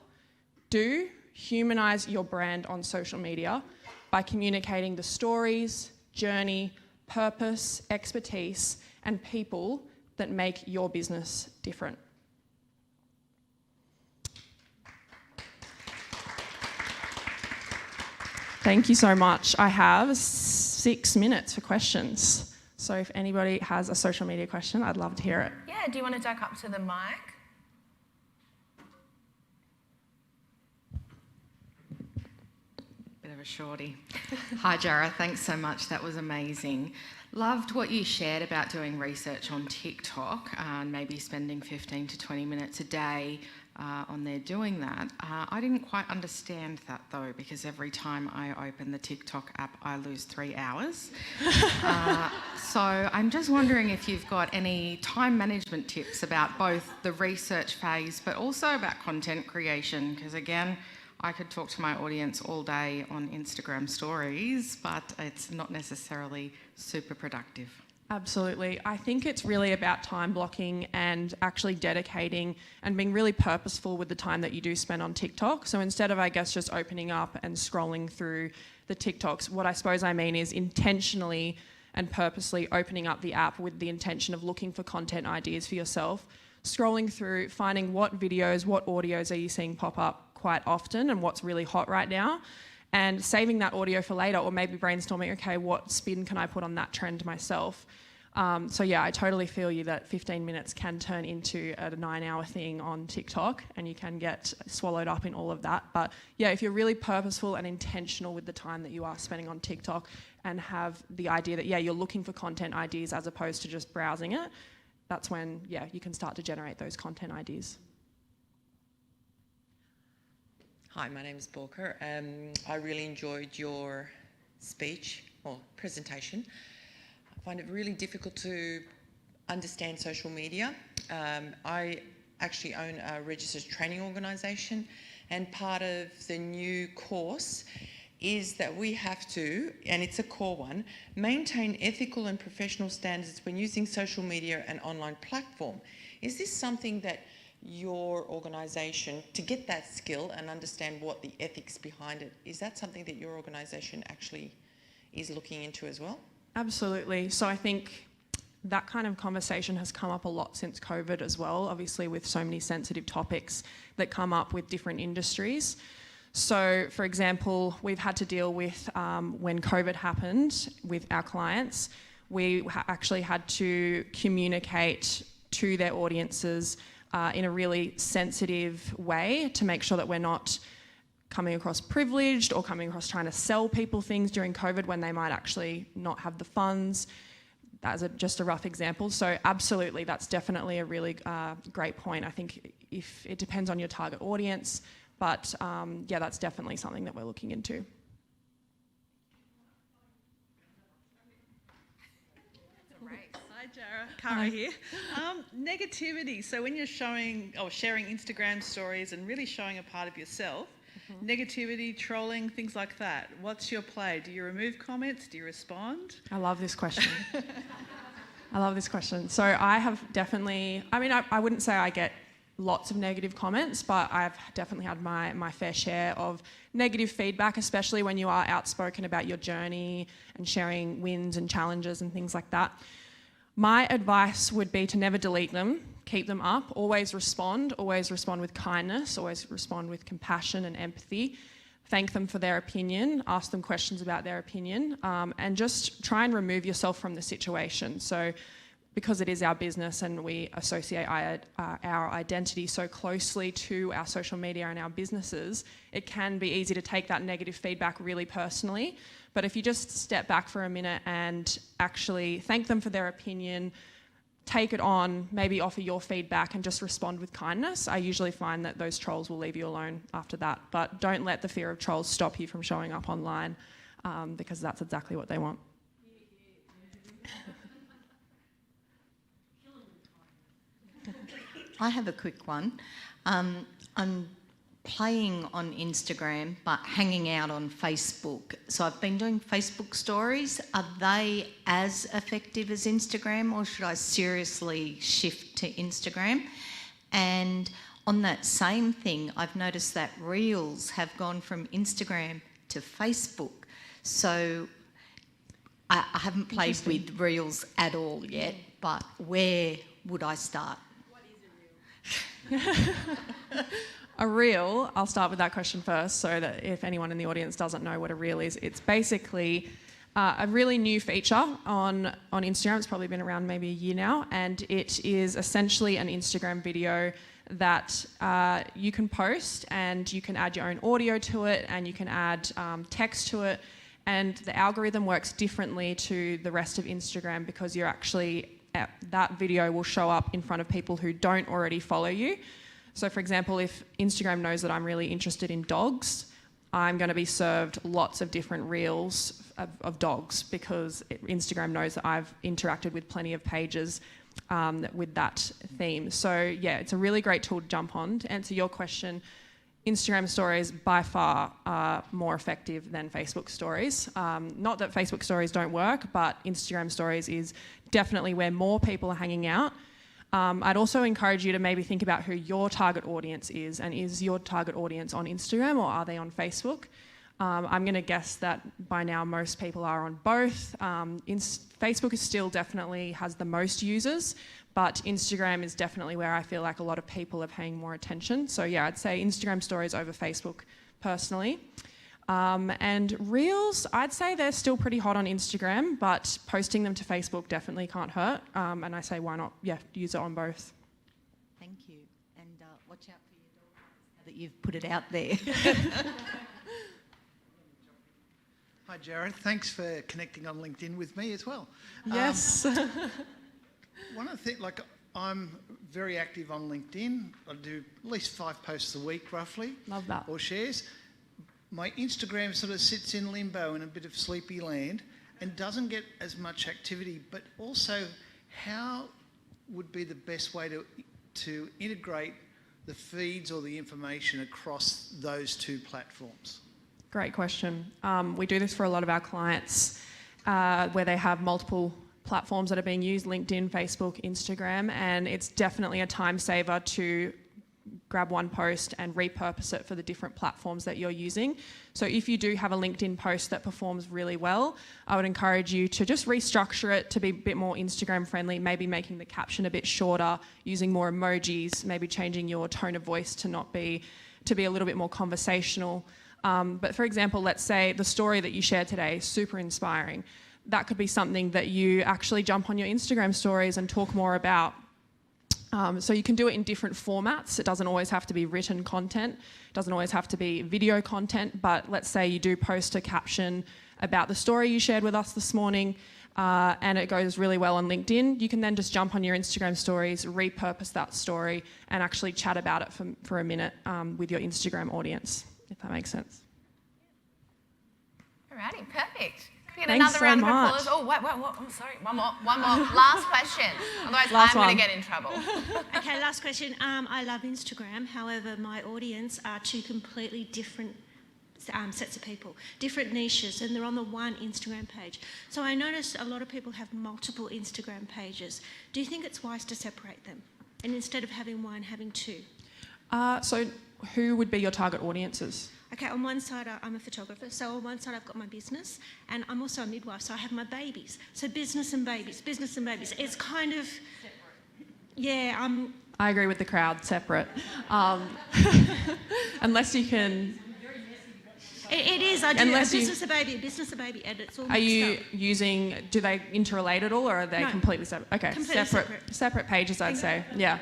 Do humanize your brand on social media by communicating the stories, journey, purpose, expertise, and people that make your business different. Thank you so much. I have 6 minutes for questions. So if anybody has a social media question, I'd love to hear it. Yeah, do you want to duck up to the mic? Bit of a shorty. Hi, Jarrah. Thanks so much. That was amazing. Loved what you shared about doing research on TikTok and maybe spending 15 to 20 minutes a day on there doing that. I didn't quite understand that though, because every time I open the TikTok app, I lose 3 hours. So I'm just wondering if you've got any time management tips about both the research phase, but also about content creation, because again, I could talk to my audience all day on Instagram stories, but it's not necessarily super productive. Absolutely. I think it's really about time blocking and actually dedicating and being really purposeful with the time that you do spend on TikTok. So instead of, I guess, just opening up and scrolling through the TikToks, what I suppose I mean is intentionally and purposely opening up the app with the intention of looking for content ideas for yourself, scrolling through, finding what videos, what audios are you seeing pop up quite often and what's really hot right now, and saving that audio for later, or maybe brainstorming, okay, what spin can I put on that trend myself? So yeah, I totally feel you that 15 minutes can turn into a 9-hour thing on TikTok and you can get swallowed up in all of that. But yeah, if you're really purposeful and intentional with the time that you are spending on TikTok and have the idea that, yeah, you're looking for content ideas as opposed to just browsing it, that's when, yeah, you can start to generate those content ideas. Hi, my name is Borka. I really enjoyed your speech or presentation. I find it really difficult to understand social media. I actually own a registered training organisation, and part of the new course is that we have to, and it's a core one, maintain ethical and professional standards when using social media and online platform. Is this something that your organisation, to get that skill and understand what the ethics behind it, is that something that your organisation actually is looking into as well? Absolutely. So I think that kind of conversation has come up a lot since COVID as well, obviously with so many sensitive topics that come up with different industries. So for example, we've had to deal with when COVID happened with our clients, we actually had to communicate to their audiences in a really sensitive way to make sure that we're not coming across privileged or coming across trying to sell people things during COVID when they might actually not have the funds. That's just a rough example. So absolutely, that's definitely a really great point. I think if it depends on your target audience, but yeah, that's definitely something that we're looking into. Hi Jarrah, Cara here. Negativity. So when you're showing or sharing Instagram stories and really showing a part of yourself, negativity, trolling, things like that. What's your play? Do you remove comments? Do you respond? I love this question. I love this question. So I have definitely, I mean, I wouldn't say I get lots of negative comments, but I've definitely had my fair share of negative feedback, especially when you are outspoken about your journey and sharing wins and challenges and things like that. My advice would be to never delete them, keep them up, always respond with kindness, always respond with compassion and empathy. Thank them for their opinion, ask them questions about their opinion, and just try and remove yourself from the situation. So because it is our business and we associate our identity so closely to our social media and our businesses, it can be easy to take that negative feedback really personally. But if you just step back for a minute and actually thank them for their opinion, take it on, maybe offer your feedback and just respond with kindness, I usually find that those trolls will leave you alone after that. But don't let the fear of trolls stop you from showing up online, because that's exactly what they want. I have a quick one. I'm playing on Instagram but hanging out on Facebook. So I've been doing Facebook stories. Are they as effective as Instagram, or should I seriously shift to Instagram? And on that same thing, I've noticed that Reels have gone from Instagram to Facebook. So I haven't played with Reels at all yet, but where would I start? A reel, I'll start with that question first so that if anyone in the audience doesn't know what a reel is, it's basically a really new feature on Instagram. It's probably been around maybe a year now, and it is essentially an Instagram video that you can post, and you can add your own audio to it, and you can add text to it, and the algorithm works differently to the rest of Instagram because you're actually that video will show up in front of people who don't already follow you. So for example, if Instagram knows that I'm really interested in dogs, I'm going to be served lots of different reels of dogs because Instagram knows that I've interacted with plenty of pages with that theme. So yeah, it's a really great tool to jump on. To answer your question, Instagram stories by far are more effective than Facebook stories. Not that Facebook stories don't work, but Instagram stories is definitely where more people are hanging out. I'd also encourage you to maybe think about who your target audience is, and is your target audience on Instagram or are they on Facebook? I'm going to guess that by now most people are on both. Facebook is still definitely has the most users, but Instagram is definitely where I feel like a lot of people are paying more attention. So yeah, I'd say Instagram stories over Facebook personally. And Reels, I'd say they're still pretty hot on Instagram, but posting them to Facebook definitely can't hurt. And I say why not, use it on both. Thank you. And watch out for your dog now that you've put it out there. Hi Jarrah, thanks for connecting on LinkedIn with me as well. Yes. One of the things, I'm very active on LinkedIn. I do at least 5 posts a week roughly. Love that. Or shares. My Instagram sort of sits in limbo in a bit of sleepy land and doesn't get as much activity, but also how would be the best way to integrate the feeds or the information across those two platforms? Great question. We do this for a lot of our clients where they have multiple platforms that are being used, LinkedIn, Facebook, Instagram, and it's definitely a time saver to grab one post and repurpose it for the different platforms that you're using. So if you do have a LinkedIn post that performs really well, I would encourage you to just restructure it to be a bit more Instagram friendly, maybe making the caption a bit shorter, using more emojis, maybe changing your tone of voice to be a little bit more conversational. But for example, let's say the story that you shared today is super inspiring. That could be something that you actually jump on your Instagram stories and talk more about. So you can do it in different formats. It doesn't always have to be written content. It doesn't always have to be video content. But let's say you do post a caption about the story you shared with us this morning, and it goes really well on LinkedIn. You can then just jump on your Instagram stories, repurpose that story, and actually chat about it for a minute with your Instagram audience, if that makes sense. Alrighty, perfect. Get Thanks another so round much. of applause. Oh, wait, oh, sorry, one more. Last question. Otherwise, Last I'm going one. to get in trouble. Okay, last question. I love Instagram. However, my audience are two completely different sets of people, different niches, and they're on the one Instagram page. So I noticed a lot of people have multiple Instagram pages. Do you think it's wise to separate them? And instead of having one, having two? So who would be your target audiences? Okay, on one side, I'm a photographer, so on one side I've got my business, and I'm also a midwife, so I have my babies. So business and babies. It's kind of, yeah, I agree with the crowd, separate. Unless you can... It is, I do. Unless a business, a baby, and it's all Are you mixed up. using, do they interrelate at all, or are they No. completely separate? Okay, Completely separate pages, I'd say, yeah.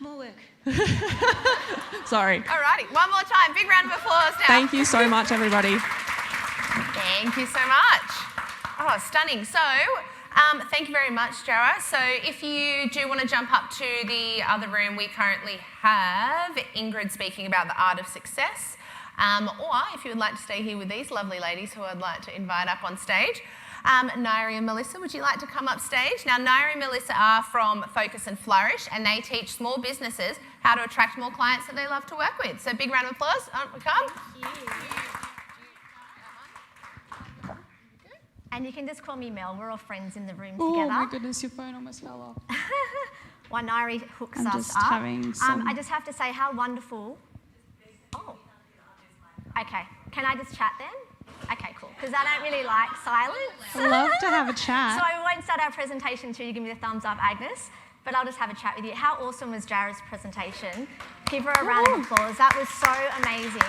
More work. Sorry. Alrighty, one more time. Big round of applause now. Thank you so much, everybody. Thank you so much. Oh, stunning. So, thank you very much, Jarrah. So if you do want to jump up to the other room, we currently have Ingrid speaking about the art of success. Or if you would like to stay here with these lovely ladies who I'd like to invite up on stage. Ngaire and Melissa, would you like to come up stage? Now, Ngaire and Melissa are from Focus and Flourish, and they teach small businesses how to attract more clients that they love to work with. So big round of applause. Come. And you can just call me Mel. We're all friends in the room Oh together. my goodness, your phone almost fell off. While Ngaire hooks I'm us just up. having some... I just have to say how wonderful. Oh. Okay. Can I just chat then? Okay, cool. Because I don't really like silence. I'd love to have a chat. So I won't start our presentation until you give me the thumbs up, Agnes. But I'll just have a chat with you. How awesome was Jarrah's presentation? Give her a round of applause. That was so amazing.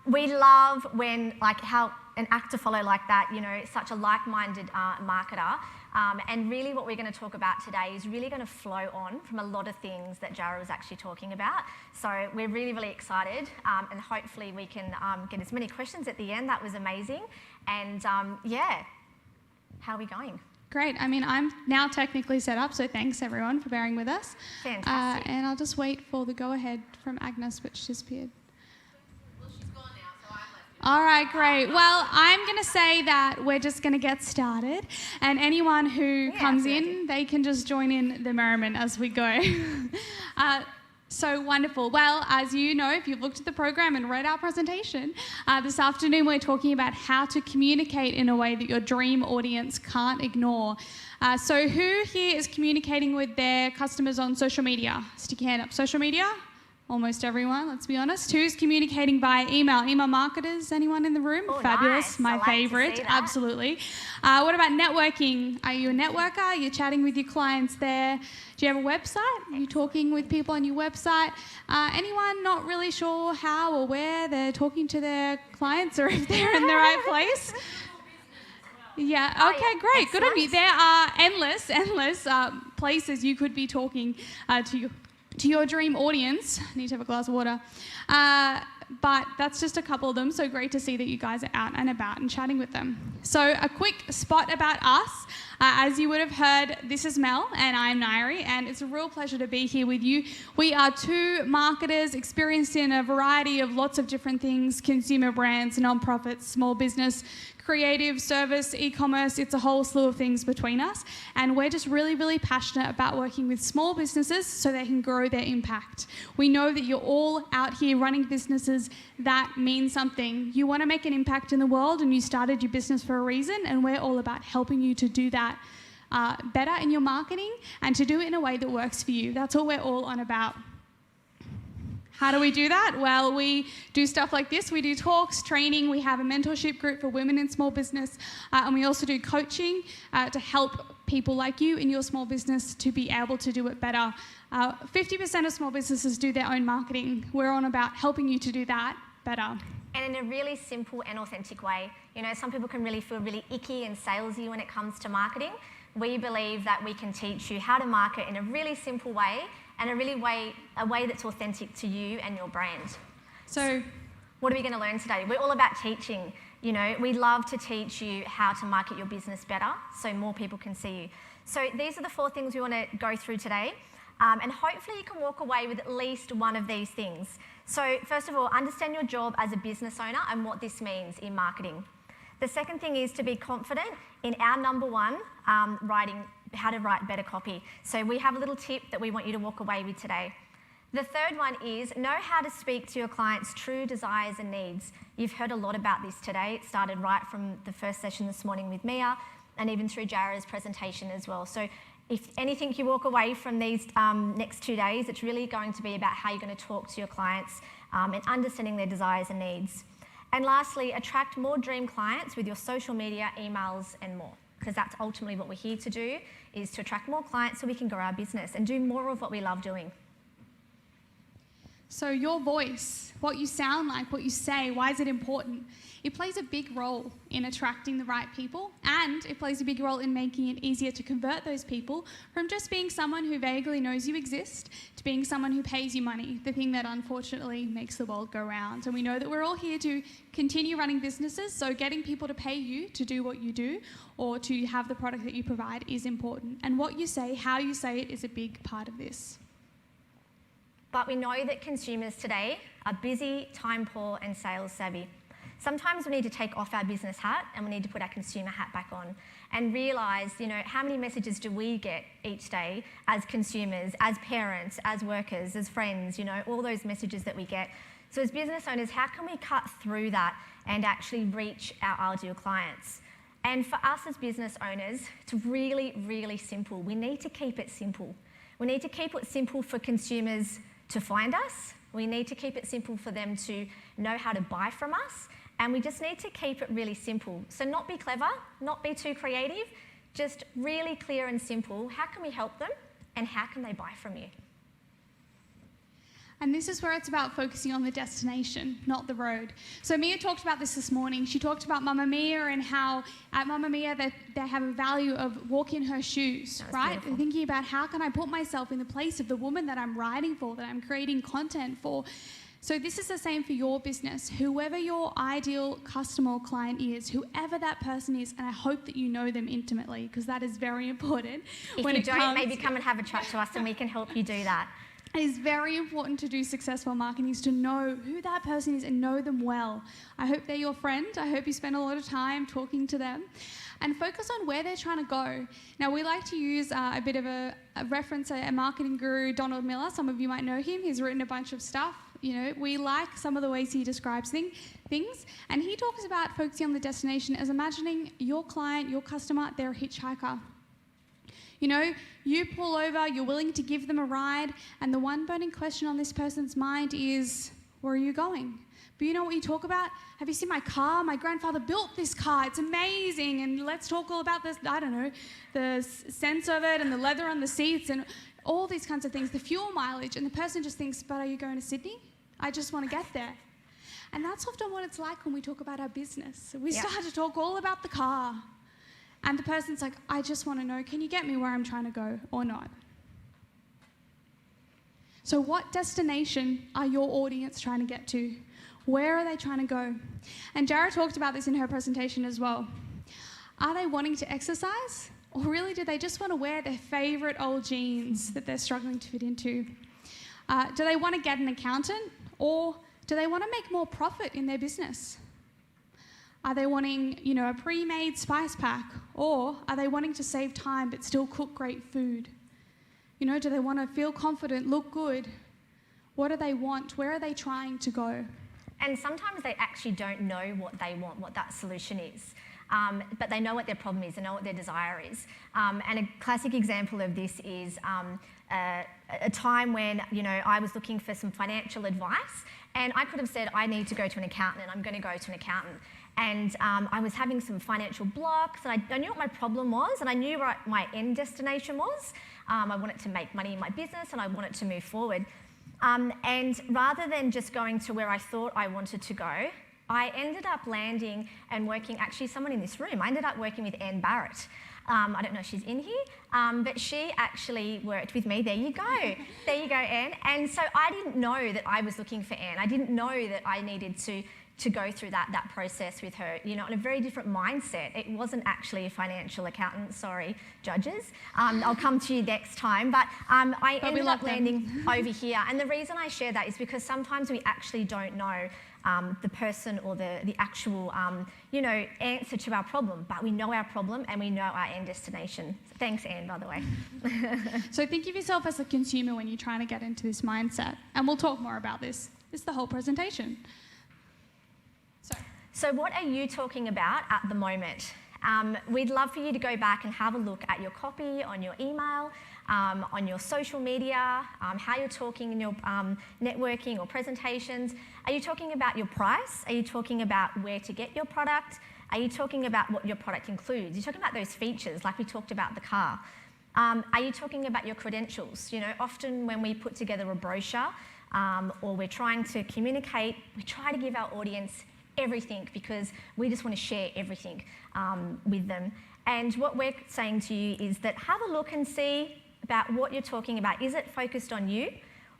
We love when, like, how an actor follow like that, you know, such a like-minded marketer. And really what we're going to talk about today is really going to flow on from a lot of things that Jarrah was actually talking about. So we're really, really excited, and hopefully we can get as many questions at the end. That was amazing. And yeah, how are we going? Great. I mean, I'm now technically set up, so thanks everyone for bearing with us. Fantastic. And I'll just wait for the go-ahead from Agnes, which disappeared. All right, great. Well, I'm going to say that we're just going to get started, and anyone who comes in, they can just join in the merriment as we go. So wonderful. Well, as you know, if you've looked at the program and read our presentation, this afternoon we're talking about how to communicate in a way that your dream audience can't ignore. So who here is communicating with their customers on social media? Stick your hand up. Social media? Almost everyone, let's be honest. Who's communicating via email? Email marketers, anyone in the room? Oh, fabulous, nice. my I like to favourite, see that. absolutely. What about networking? Are you a networker? Are you chatting with your clients there? Do you have a website? Are you talking with people on your website? Anyone not really sure how or where they're talking to their clients, or if they're in the right place? Yeah, okay, great, good on you. There are endless places you could be talking to your dream audience. I need to have a glass of water. But that's just a couple of them, so great to see that you guys are out and about and chatting with them. So a quick spot about us. As you would have heard, this is Mel and I'm Ngaire, and it's a real pleasure to be here with you. We are two marketers experienced in a variety of lots of different things: consumer brands, non-profits, small business, creative, service, e-commerce. It's a whole slew of things between us, and we're just really, really passionate about working with small businesses so they can grow their impact. We know that you're all out here running businesses that mean something. You want to make an impact in the world, and you started your business for a reason, and we're all about helping you to do that better in your marketing and to do it in a way that works for you. That's all we're all on about. How do we do that? Well, we do stuff like this. We do talks, training. We have a mentorship group for women in small business. And we also do coaching to help people like you in your small business to be able to do it better. 50% of small businesses do their own marketing. We're on about helping you to do that better. And in a really simple and authentic way. You know, some people can really feel really icky and salesy when it comes to marketing, we believe that we can teach you how to market in a really simple way and a way that's authentic to you and your brand. So what are we going to learn today? We're all about teaching. You know, we love to teach you how to market your business better so more people can see you. So these are the 4 things we want to go through today. And hopefully you can walk away with at least one of these things. So first of all, understand your job as a business owner and what this means in marketing. The second thing is to be confident in our number 1, writing, how to write better copy. So we have a little tip that we want you to walk away with today. The third one is know how to speak to your clients' true desires and needs. You've heard a lot about this today. It started right from the first session this morning with Mia and even through Jarrah's presentation as well. So if anything you walk away from these next 2 days, it's really going to be about how you're going to talk to your clients and understanding their desires and needs. And lastly, attract more dream clients with your social media, emails and more, because that's ultimately what we're here to do, is to attract more clients so we can grow our business and do more of what we love doing. So your voice, what you sound like, what you say, why is it important? It plays a big role in attracting the right people, and it plays a big role in making it easier to convert those people from just being someone who vaguely knows you exist to being someone who pays you money, the thing that unfortunately makes the world go round. And we know that we're all here to continue running businesses, so getting people to pay you to do what you do or to have the product that you provide is important. And what you say, how you say it, is a big part of this. But we know that consumers today are busy, time poor and sales savvy. Sometimes we need to take off our business hat and we need to put our consumer hat back on and realise, you know, how many messages do we get each day as consumers, as parents, as workers, as friends, you know, all those messages that we get. So as business owners, how can we cut through that and actually reach our ideal clients? And for us as business owners, it's really, really simple. We need to keep it simple. We need to keep it simple for consumers to find us. We need to keep it simple for them to know how to buy from us. And we just need to keep it really simple. So not be clever, not be too creative, just really clear and simple. How can we help them and how can they buy from you? And this is where it's about focusing on the destination, not the road. So Mia talked about this morning. She talked about Mamma Mia and how at Mamma Mia they have a value of walk in her shoes, right? Beautiful. And thinking about how can I put myself in the place of the woman that I'm writing for, that I'm creating content for. So this is the same for your business. Whoever your ideal customer or client is, whoever that person is, and I hope that you know them intimately, because that is very important. If you don't, maybe come and have a chat to us and we can help you do that. It is very important to do successful marketing, is to know who that person is and know them well. I hope they're your friend. I hope you spend a lot of time talking to them and focus on where they're trying to go. Now, we like to use a bit of a reference, a marketing guru, Donald Miller. Some of you might know him. He's written a bunch of stuff. You know, we like some of the ways he describes things. And he talks about focusing on the destination as imagining your client, your customer, they're a hitchhiker. You know, you pull over, you're willing to give them a ride, and the one burning question on this person's mind is, where are you going? But you know what you talk about? Have you seen my car? My grandfather built this car. It's amazing. And let's talk all about this, I don't know, the sense of it and the leather on the seats and all these kinds of things, the fuel mileage. And the person just thinks, but are you going to Sydney? I just want to get there. And that's often what it's like when we talk about our business. We start to talk all about the car. And the person's like, I just want to know, can you get me where I'm trying to go or not? So what destination are your audience trying to get to? Where are they trying to go? And Jarrah talked about this in her presentation as well. Are they wanting to exercise? Or really do they just want to wear their favourite old jeans that they're struggling to fit into? Do they want to get an accountant? Or do they want to make more profit in their business? Are they wanting, you know, a pre-made spice pack? Or are they wanting to save time but still cook great food? You know, do they want to feel confident, look good? What do they want? Where are they trying to go? And sometimes they actually don't know what they want, what that solution is. But they know what their problem is, they know what their desire is. And a classic example of this is a time when, you know, I was looking for some financial advice and I could have said, I need to go to an accountant and I'm going to go to an accountant. And I was having some financial blocks and I knew what my problem was and I knew what my end destination was. I wanted to make money in my business and I wanted to move forward. And rather than just going to where I thought I wanted to go, I ended up landing and working, actually someone in this room, I ended up working with Anne Barrett. I don't know if she's in here, but she actually worked with me. There you go. There you go, Anne. And so I didn't know that I was looking for Anne. I didn't know that I needed to go through that process with her, you know, in a very different mindset. It wasn't actually a financial accountant, sorry, judges. I'll come to you next time. But I ended up landing over here. And the reason I share that is because sometimes we actually don't know the person or the actual, you know, answer to our problem, but we know our problem and we know our end destination. Thanks, Anne, by the way. So think of yourself as a consumer when you're trying to get into this mindset. And we'll talk more about this. It's the whole presentation. So what are you talking about at the moment? We'd love for you to go back and have a look at your copy, on your email, on your social media, how you're talking in your networking or presentations. Are you talking about your price? Are you talking about where to get your product? Are you talking about what your product includes? You're talking about those features like we talked about the car. Are you talking about your credentials? You know, often when we put together a brochure or we're trying to communicate, we try to give our audience everything because we just want to share everything with them. And what we're saying to you is that have a look and see about what you're talking about. Is it focused on you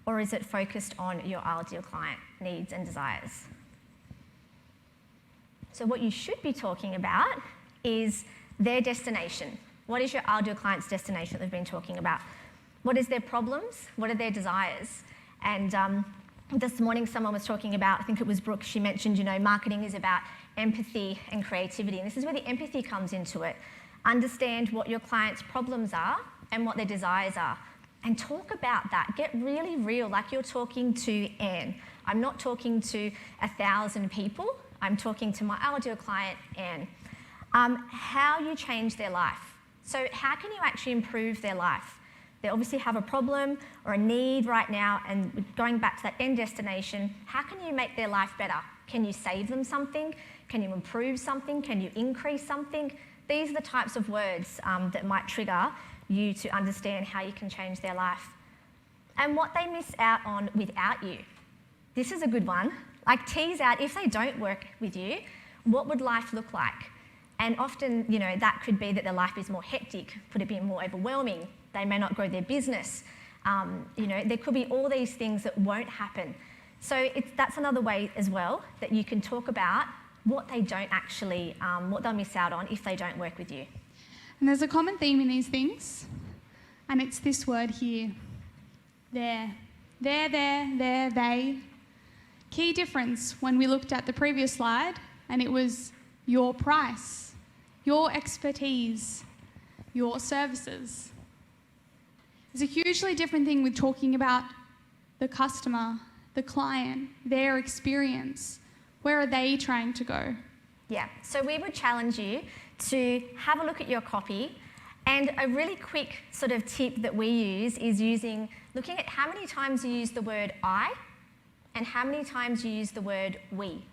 or is it focused on your ideal client needs and desires? So what you should be talking about is their destination. What is your ideal client's destination that they've been talking about? What is their problems? What are their desires? And this morning someone was talking about, I think it was Brooke, she mentioned, you know, marketing is about empathy and creativity. And this is where the empathy comes into it. Understand what your client's problems are and what their desires are. And talk about that. Get really real, like you're talking to Anne. I'm not talking to 1,000 people. I'm talking to my ideal client, Anne. How you change their life. So how can you actually improve their life? They obviously have a problem or a need right now, and going back to that end destination, how can you make their life better? Can you save them something? Can you improve something? Can you increase something? These are the types of words that might trigger you to understand how you can change their life. And what they miss out on without you. This is a good one. Like, tease out, if they don't work with you, what would life look like? And often, you know, that could be that their life is more hectic, could it be more overwhelming? They may not grow their business. You know, there could be all these things that won't happen. So that's another way as well that you can talk about what they don't actually, what they'll miss out on if they don't work with you. And there's a common theme in these things, and it's this word here. There. They. Key difference when we looked at the previous slide, and it was your price, your expertise, your services. There's a hugely different thing with talking about the customer, the client, their experience. Where are they trying to go? Yeah, so we would challenge you to have a look at your copy, and a really quick sort of tip that we use is looking at how many times you use the word I and how many times you use the word we.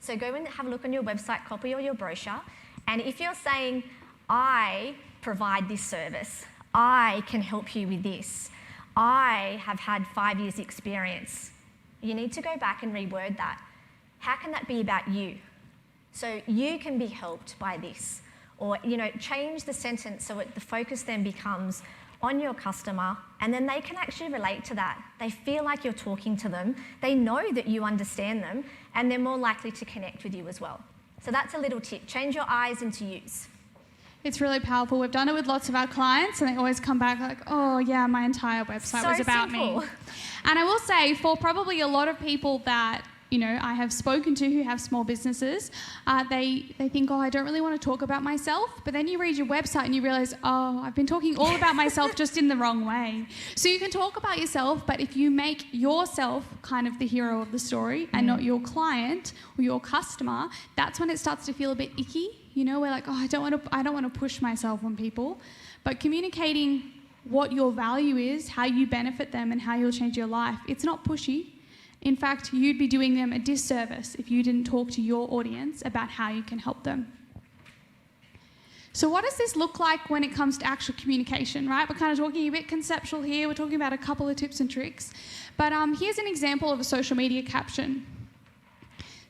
So go and have a look on your website copy or your brochure, and if you're saying, I provide this service, I can help you with this, I have had 5 years experience, you need to go back and reword that. How can that be about you? So you can be helped by this. Or, you know, change the sentence so the focus then becomes on your customer, and then they can actually relate to that. They feel like you're talking to them, they know that you understand them, and they're more likely to connect with you as well. So that's a little tip. Change your I's into U's. It's really powerful. We've done it with lots of our clients, and they always come back like, oh yeah, my entire website was about me. And I will say, for probably a lot of people that, you know, I have spoken to who have small businesses, they think, oh, I don't really want to talk about myself. But then you read your website and you realise, oh, I've been talking all about myself just in the wrong way. So you can talk about yourself, but if you make yourself kind of the hero of the story and not your client or your customer, that's when it starts to feel a bit icky. You know, we're like, oh, I don't want to push myself on people. But communicating what your value is, how you benefit them, and how you'll change your life, it's not pushy. In fact, you'd be doing them a disservice if you didn't talk to your audience about how you can help them. So what does this look like when it comes to actual communication, right? We're kind of talking a bit conceptual here. We're talking about a couple of tips and tricks. But here's an example of a social media caption.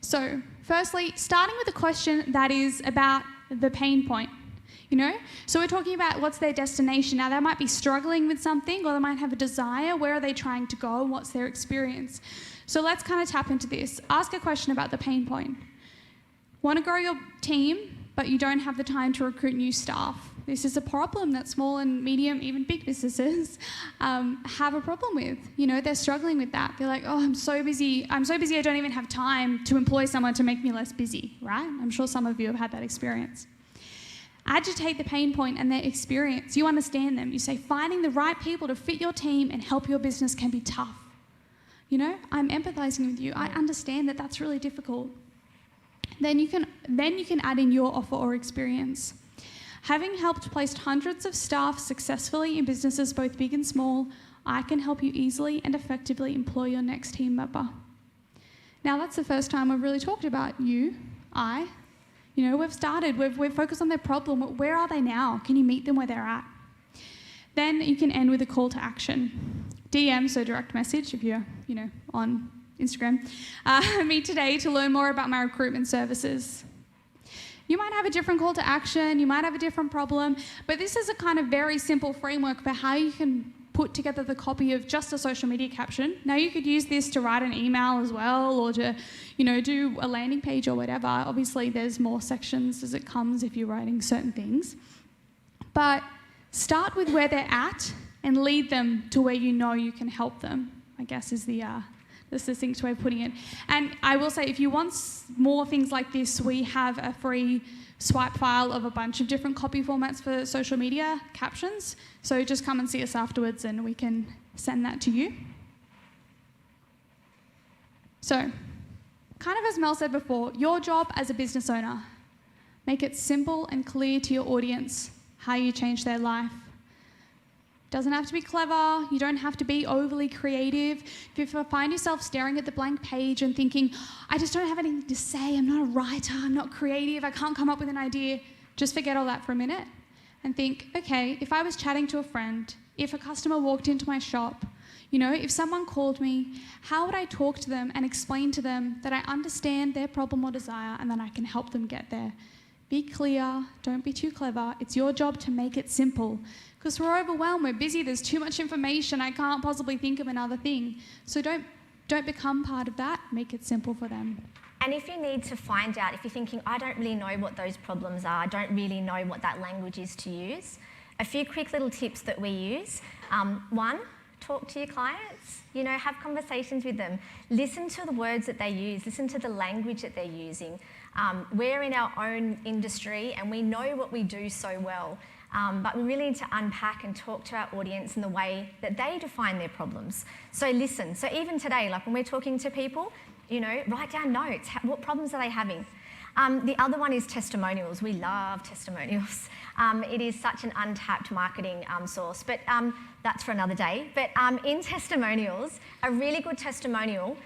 So firstly, starting with a question that is about the pain point. you know? So we're talking about what's their destination. Now, they might be struggling with something, or they might have a desire. Where are they trying to go, and what's their experience? So let's kind of tap into this. Ask a question about the pain point. Want to grow your team, but you don't have the time to recruit new staff. This is a problem that small and medium, even big businesses have a problem with. You know, they're struggling with that. They're like, oh, I'm so busy, I don't even have time to employ someone to make me less busy, right? I'm sure some of you have had that experience. Agitate the pain point and their experience. You understand them. You say, finding the right people to fit your team and help your business can be tough. You know, I'm empathizing with you. I understand that that's really difficult. Then you can add in your offer or experience. Having helped place hundreds of staff successfully in businesses both big and small, I can help you easily and effectively employ your next team member. Now, that's the first time we've really talked about you, I. You know, we've focused on their problem. Where are they now? Can you meet them where they're at? Then you can end with a call to action. DM, so direct message, if you're, you know, on Instagram, me today to learn more about my recruitment services. You might have a different call to action, you might have a different problem, but this is a kind of very simple framework for how you can put together the copy of just a social media caption. Now, you could use this to write an email as well, or to, you know, do a landing page or whatever. Obviously, there's more sections as it comes if you're writing certain things. But start with where they're at and lead them to where you know you can help them, I guess is the succinct way of putting it. And I will say, if you want more things like this, we have a free swipe file of a bunch of different copy formats for social media captions. So just come and see us afterwards and we can send that to you. So, kind of as Mel said before, your job as a business owner, make it simple and clear to your audience how you change their life. Doesn't have to be clever, you don't have to be overly creative. If you find yourself staring at the blank page and thinking, I just don't have anything to say, I'm not a writer, I'm not creative, I can't come up with an idea, just forget all that for a minute and think, okay, if I was chatting to a friend, if a customer walked into my shop, you know, if someone called me, how would I talk to them and explain to them that I understand their problem or desire and that I can help them get there? Be clear, don't be too clever. It's your job to make it simple. Because we're overwhelmed, we're busy, there's too much information, I can't possibly think of another thing. So don't become part of that, make it simple for them. And if you need to find out, if you're thinking, I don't really know what those problems are, I don't really know what that language is to use, a few quick little tips that we use. One, talk to your clients, you know, have conversations with them. Listen to the words that they use, listen to the language that they're using. We're in our own industry and we know what we do so well. But we really need to unpack and talk to our audience in the way that they define their problems. So listen. So even today, like when we're talking to people, you know, write down notes. What problems are they having? The other one is testimonials. We love testimonials. It is such an untapped marketing source, but that's for another day. But in testimonials, a really good testimonial,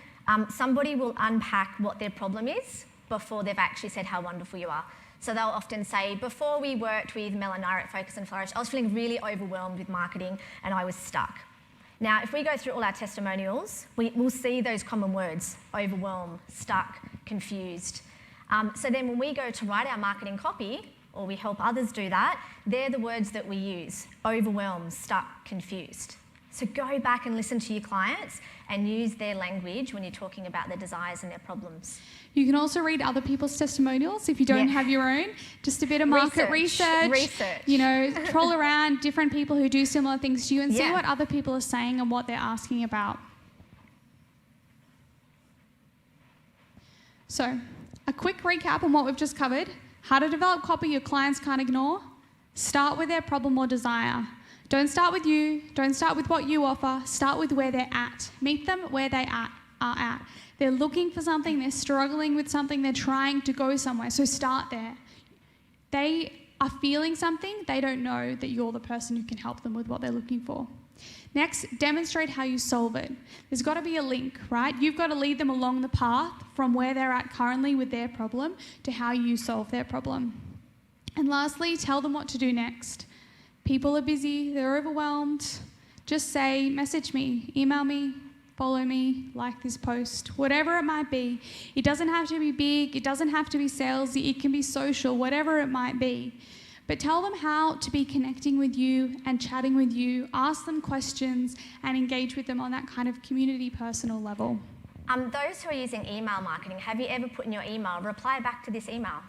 somebody will unpack what their problem is before they've actually said how wonderful you are. So they'll often say, before we worked with Mel and Ngaire at Focus and Flourish, I was feeling really overwhelmed with marketing and I was stuck. Now, if we go through all our testimonials, we'll see those common words: overwhelmed, stuck, confused. So then when we go to write our marketing copy, or we help others do that, they're the words that we use: overwhelmed, stuck, confused. So go back and listen to your clients and use their language when you're talking about their desires and their problems. You can also read other people's testimonials if you don't have your own. Just a bit of market research. You know, troll around different people who do similar things to you and see what other people are saying and what they're asking about. So, a quick recap on what we've just covered. How to develop copy your clients can't ignore. Start with their problem or desire. Don't start with you. Don't start with what you offer. Start with where they're at. Meet them where they are at. They're looking for something. They're struggling with something. They're trying to go somewhere. So start there. They are feeling something. They don't know that you're the person who can help them with what they're looking for. Next, demonstrate how you solve it. There's got to be a link, right? You've got to lead them along the path from where they're at currently with their problem to how you solve their problem. And lastly, tell them what to do next. People are busy, they're overwhelmed. Just say, message me, email me, follow me, like this post, whatever it might be. It doesn't have to be big, it doesn't have to be salesy, it can be social, whatever it might be. but tell them how to be connecting with you and chatting with you, ask them questions and engage with them on that kind of community personal level. Those who are using email marketing, have you ever put in your email, reply back to this email?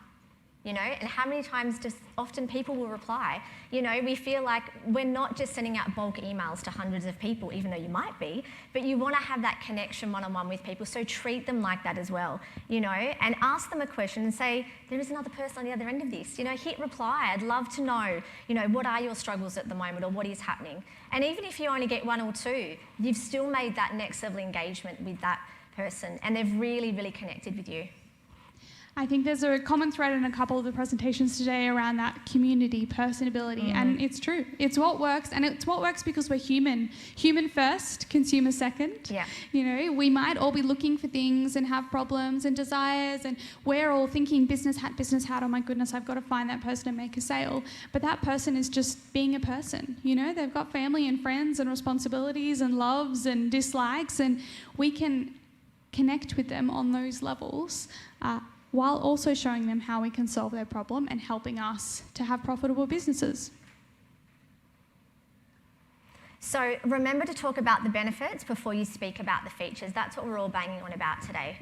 You know, and how many times often people will reply? You know, we feel like we're not just sending out bulk emails to hundreds of people, even though you might be, but you want to have that connection one-on-one with people, so treat them like that as well, you know, and ask them a question and say, there is another person on the other end of this, you know, hit reply. I'd love to know, you know, what are your struggles at the moment or what is happening? And even if you only get one or two, you've still made that next level engagement with that person and they've really, really connected with you. I think there's a common thread in a couple of the presentations today around that community, personability, and it's true. It's what works, and it's what works because we're human. Human first, consumer second. Yeah. You know, we might all be looking for things and have problems and desires, and we're all thinking business hat, oh my goodness, I've got to find that person and make a sale. But that person is just being a person, you know? They've got family and friends and responsibilities and loves and dislikes, and we can connect with them on those levels, while also showing them how we can solve their problem and helping us to have profitable businesses. So remember to talk about the benefits before you speak about the features. That's what we're all banging on about today.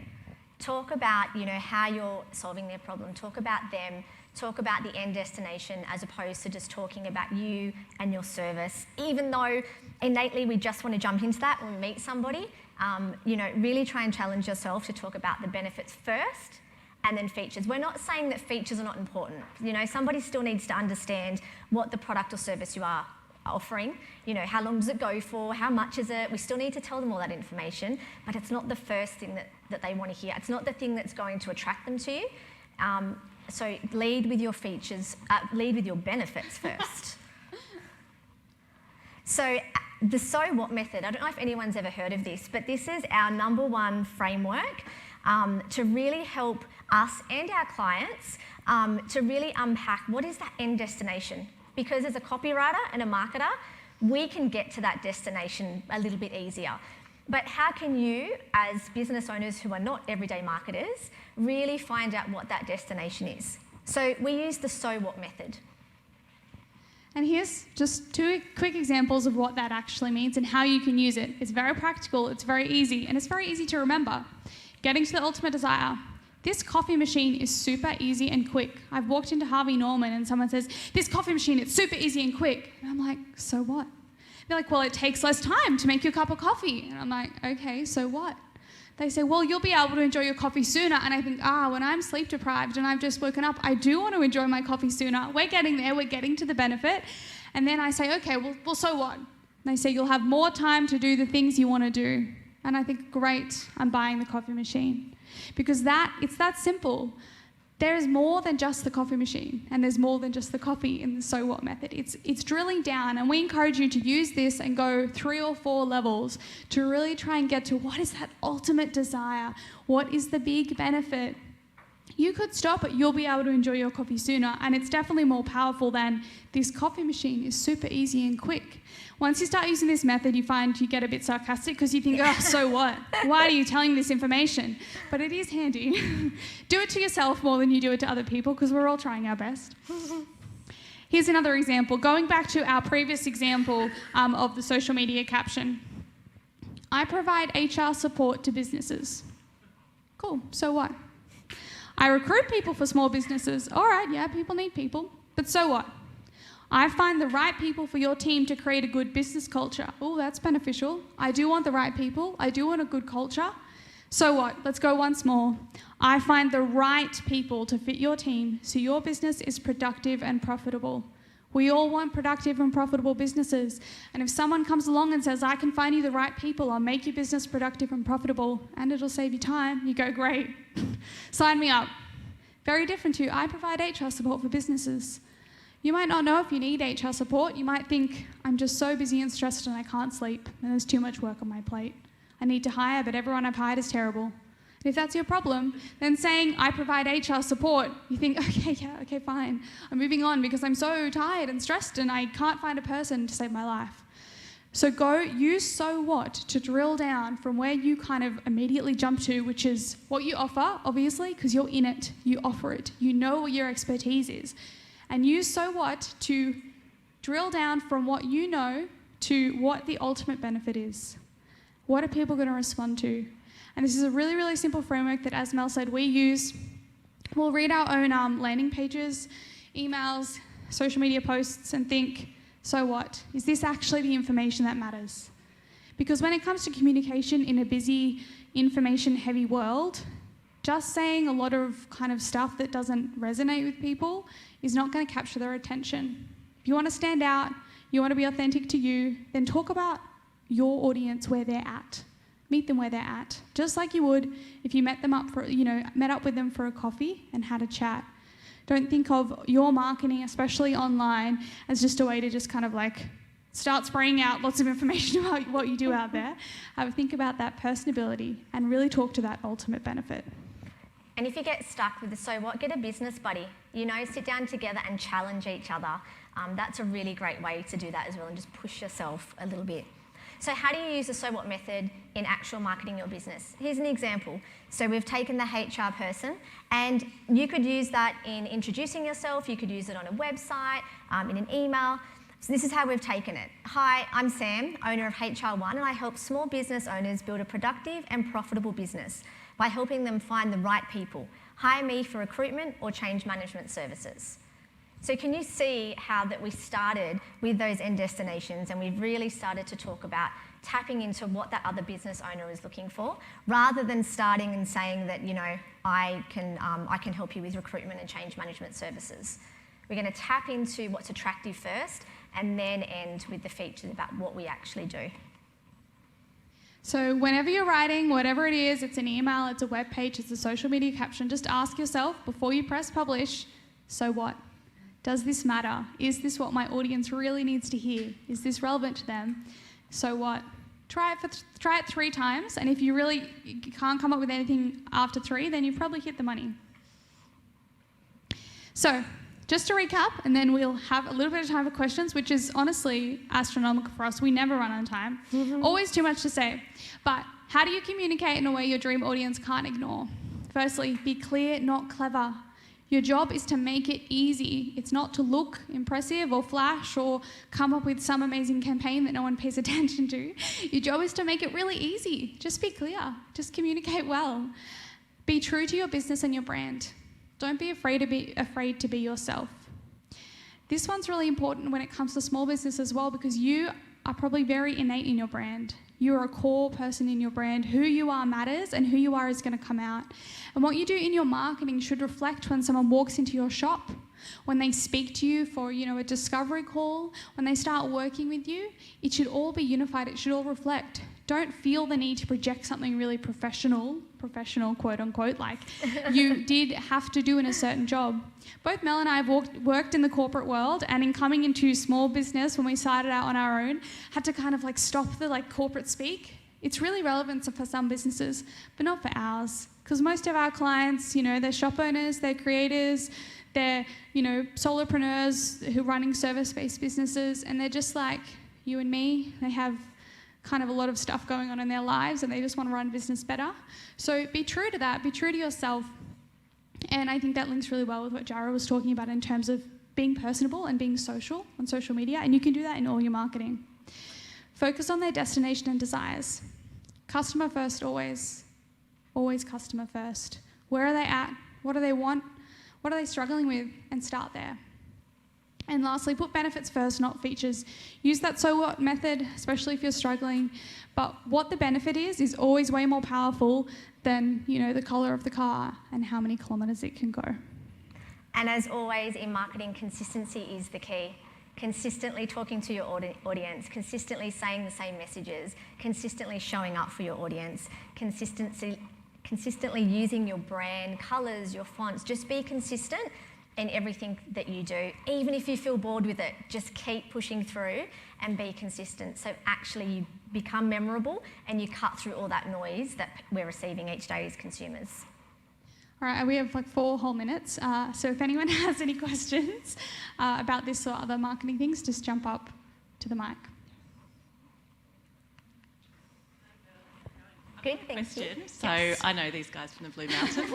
Talk about, you know, how you're solving their problem. Talk about them. Talk about the end destination as opposed to just talking about you and your service. Even though innately we just want to jump into that when we meet somebody, you know, really try and challenge yourself to talk about the benefits first and then features. We're not saying that features are not important. You know, somebody still needs to understand what the product or service you are offering. You know, how long does it go for? How much is it? We still need to tell them all that information, but it's not the first thing that they want to hear. It's not the thing that's going to attract them to you. So lead with your features, lead with your benefits first. So the so what method, I don't know if anyone's ever heard of this, but this is our #1 framework to really help us and our clients to really unpack what is that end destination. Because as a copywriter and a marketer, we can get to that destination a little bit easier. But how can you, as business owners who are not everyday marketers, really find out what that destination is? So we use the so what method. And here's just 2 quick examples of what that actually means and how you can use it. It's very practical, it's very easy, and it's very easy to remember. Getting to the ultimate desire. This coffee machine is super easy and quick. I've walked into Harvey Norman and someone says, this coffee machine, it's super easy and quick. And I'm like, so what? They're like, well, it takes less time to make your cup of coffee. And I'm like, okay, so what? They say, well, you'll be able to enjoy your coffee sooner. And I think, when I'm sleep deprived and I've just woken up, I do want to enjoy my coffee sooner. We're getting there, we're getting to the benefit. And then I say, okay, well, so what? And they say, you'll have more time to do the things you want to do. And I think, great, I'm buying the coffee machine. Because it's that simple. There is more than just the coffee machine, and there's more than just the coffee in the so what method. It's drilling down, and we encourage you to use this and go 3 or 4 levels to really try and get to what is that ultimate desire? What is the big benefit? You could stop it, you'll be able to enjoy your coffee sooner, and it's definitely more powerful than this coffee machine is super easy and quick. Once you start using this method, you find you get a bit sarcastic because you think, so what? Why are you telling me this information? But it is handy. Do it to yourself more than you do it to other people because we're all trying our best. Here's another example. Going back to our previous example of the social media caption. I provide HR support to businesses. Cool, so what? I recruit people for small businesses. All right, yeah, people need people, but so what? I find the right people for your team to create a good business culture. Oh, that's beneficial. I do want the right people. I do want a good culture. So what? Let's go once more. I find the right people to fit your team so your business is productive and profitable. We all want productive and profitable businesses. And if someone comes along and says, I can find you the right people, I'll make your business productive and profitable, and it'll save you time, you go, great. Sign me up. Very different to, I provide HR support for businesses. You might not know if you need HR support. You might think, I'm just so busy and stressed and I can't sleep and there's too much work on my plate. I need to hire, but everyone I've hired is terrible. And if that's your problem, then saying, I provide HR support, you think, okay, fine. I'm moving on because I'm so tired and stressed and I can't find a person to save my life. So go use so what to drill down from where you kind of immediately jump to, which is what you offer, obviously, because you're in it, you offer it, you know what your expertise is. and use So What to drill down from what you know to what the ultimate benefit is. What are people going to respond to? And this is a really, really simple framework that, as Mel said, we use. We'll read our own landing pages, emails, social media posts, and think, so what? Is this actually the information that matters? Because when it comes to communication in a busy, information-heavy world, just saying a lot of kind of stuff that doesn't resonate with people is not going to capture their attention. If you want to stand out, you want to be authentic to you, then talk about your audience where they're at. Meet them where they're at, just like you would if you met up with them for a coffee and had a chat. Don't think of your marketing, especially online, as just a way to just kind of like start spraying out lots of information about what you do out there. Think about that personability and really talk to that ultimate benefit. And if you get stuck with the so what, get a business buddy. Sit down together and challenge each other. That's a really great way to do that as well, and just push yourself a little bit. So how do you use the so what method in actual marketing your business? Here's an example. So we've taken the HR person, and you could use that in introducing yourself, you could use it on a website, in an email. So this is how we've taken it. Hi, I'm Sam, owner of HR1, and I help small business owners build a productive and profitable business by helping them find the right people. Hire me for recruitment or change management services. So can you see how that we started with those end destinations, and we've really started to talk about tapping into what that other business owner is looking for, rather than starting and saying that, I can help you with recruitment and change management services. We're going to tap into what's attractive first and then end with the features about what we actually do. So whenever you're writing, whatever it is, it's an email, it's a web page, it's a social media caption, just ask yourself before you press publish, so what? Does this matter? Is this what my audience really needs to hear? Is this relevant to them? So what? Try it 3 times, and if you really can't come up with anything after 3, then you've probably hit the money. So, just to recap, and then we'll have a little bit of time for questions, which is honestly astronomical for us. We never run on time. Always too much to say. But how do you communicate in a way your dream audience can't ignore? Firstly, be clear, not clever. Your job is to make it easy. It's not to look impressive or flash or come up with some amazing campaign that no one pays attention to. Your job is to make it really easy. Just be clear. Just communicate well. Be true to your business and your brand. Don't be afraid to be yourself. This one's really important when it comes to small business as well, because you are probably very innate in your brand. You're a core person in your brand. Who you are matters, and who you are is going to come out. And what you do in your marketing should reflect when someone walks into your shop, when they speak to you for, a discovery call, when they start working with you. It should all be unified. It should all reflect. Don't feel the need to project something really professional, quote unquote, like you did have to do in a certain job. Both Mel and I have worked in the corporate world, and in coming into small business when we started out on our own, had to kind of stop the corporate speak. It's really relevant for some businesses, but not for ours, because most of our clients, they're shop owners, they're creators, they're, solopreneurs who are running service-based businesses, and they're just like you and me. They have kind of a lot of stuff going on in their lives, and they just want to run business better. So be true to that, be true to yourself. And I think that links really well with what Jarrah was talking about in terms of being personable and being social on social media, and you can do that in all your marketing. Focus on their destination and desires. Customer first always. Always customer first. Where are they at? What do they want? What are they struggling with? And start there. And lastly, put benefits first, not features. Use that so what method, especially if you're struggling. But what the benefit is always way more powerful than, the colour of the car and how many kilometres it can go. And as always in marketing, consistency is the key. Consistently talking to your audience, consistently saying the same messages, consistently showing up for your audience, consistently using your brand, colours, your fonts. Just be consistent in everything that you do. Even if you feel bored with it, just keep pushing through and be consistent. So actually you become memorable and you cut through all that noise that we're receiving each day as consumers. All right, we have 4 whole minutes. So if anyone has any questions about this or other marketing things, just jump up to the mic. Good, thank you. So Yes. I know these guys from the Blue Mountain.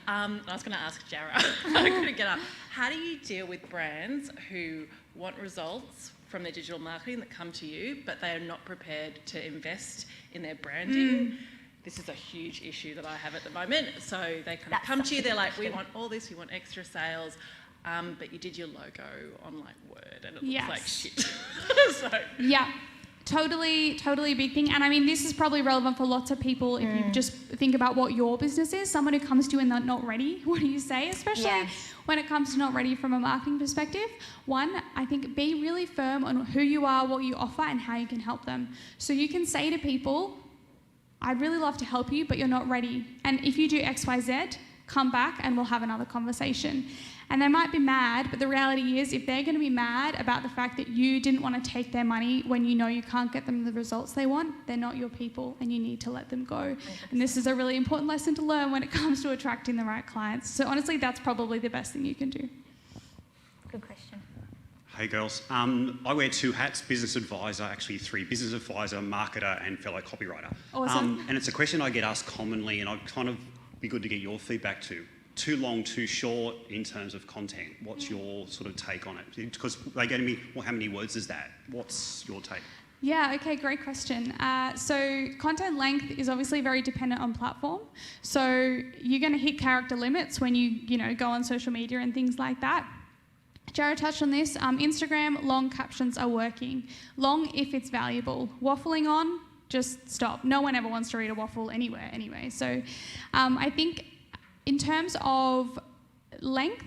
I was going to ask Jarrah, I couldn't get up. How do you deal with brands who want results from their digital marketing that come to you, but they are not prepared to invest in their branding? This is a huge issue that I have at the moment. So they kind of come to you, they're like, we want all this, we want extra sales, but you did your logo on like Word and it looks like shit. So. Yeah. Totally a big thing. And I mean, this is probably relevant for lots of people if you just think about what your business is. Someone who comes to you and they're not ready, what do you say? Especially when it comes to not ready from a marketing perspective. One, I think be really firm on who you are, what you offer, and how you can help them. So you can say to people, I'd really love to help you, but you're not ready. And if you do X, Y, Z, come back and we'll have another conversation. And they might be mad, but the reality is if they're going to be mad about the fact that you didn't want to take their money when you know you can't get them the results they want, they're not your people and you need to let them go. And this is a really important lesson to learn when it comes to attracting the right clients. So honestly, that's probably the best thing you can do. Good question. Hey girls, I wear two hats, business advisor, actually three, business advisor, marketer and fellow copywriter. Awesome. And it's a question I get asked commonly and I'd kind of be good to get your feedback too. Too long, too short in terms of content. What's your sort of take on it? Because they go to me, well, how many words is that? What's your take? Yeah, okay, great question. So content length is obviously very dependent on platform. So you're going to hit character limits when you go on social media and things like that. Jarrah touched on this. Instagram, long captions are working. Long if it's valuable. Waffling on, just stop. No one ever wants to read a waffle anywhere anyway. So I think in terms of length,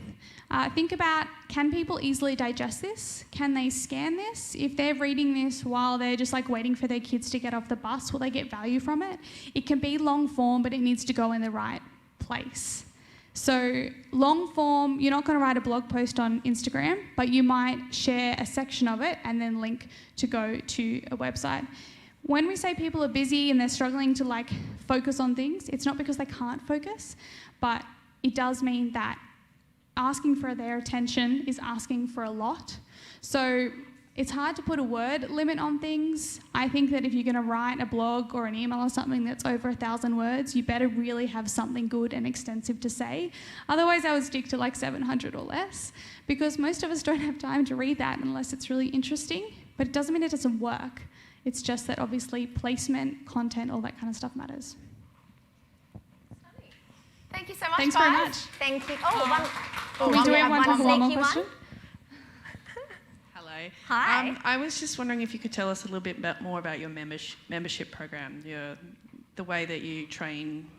think about, can people easily digest this? Can they scan this? If they're reading this while they're just like waiting for their kids to get off the bus, will they get value from it? It can be long form, but it needs to go in the right place. So long form, you're not going to write a blog post on Instagram, but you might share a section of it and then link to go to a website. When we say people are busy and they're struggling to like focus on things, it's not because they can't focus, but it does mean that asking for their attention is asking for a lot. So it's hard to put a word limit on things. I think that if you're going to write a blog or an email or something that's over 1,000 words, you better really have something good and extensive to say. Otherwise, I would stick to like 700 or less, because most of us don't have time to read that unless it's really interesting. But it doesn't mean it doesn't work. It's just that obviously placement, content, all that kind of stuff matters. Thank you so much, Thanks guys. very much. Thank you. We have one sneaky question. Hello. Hi. I was just wondering if you could tell us a little bit more about your membership program, the way that you train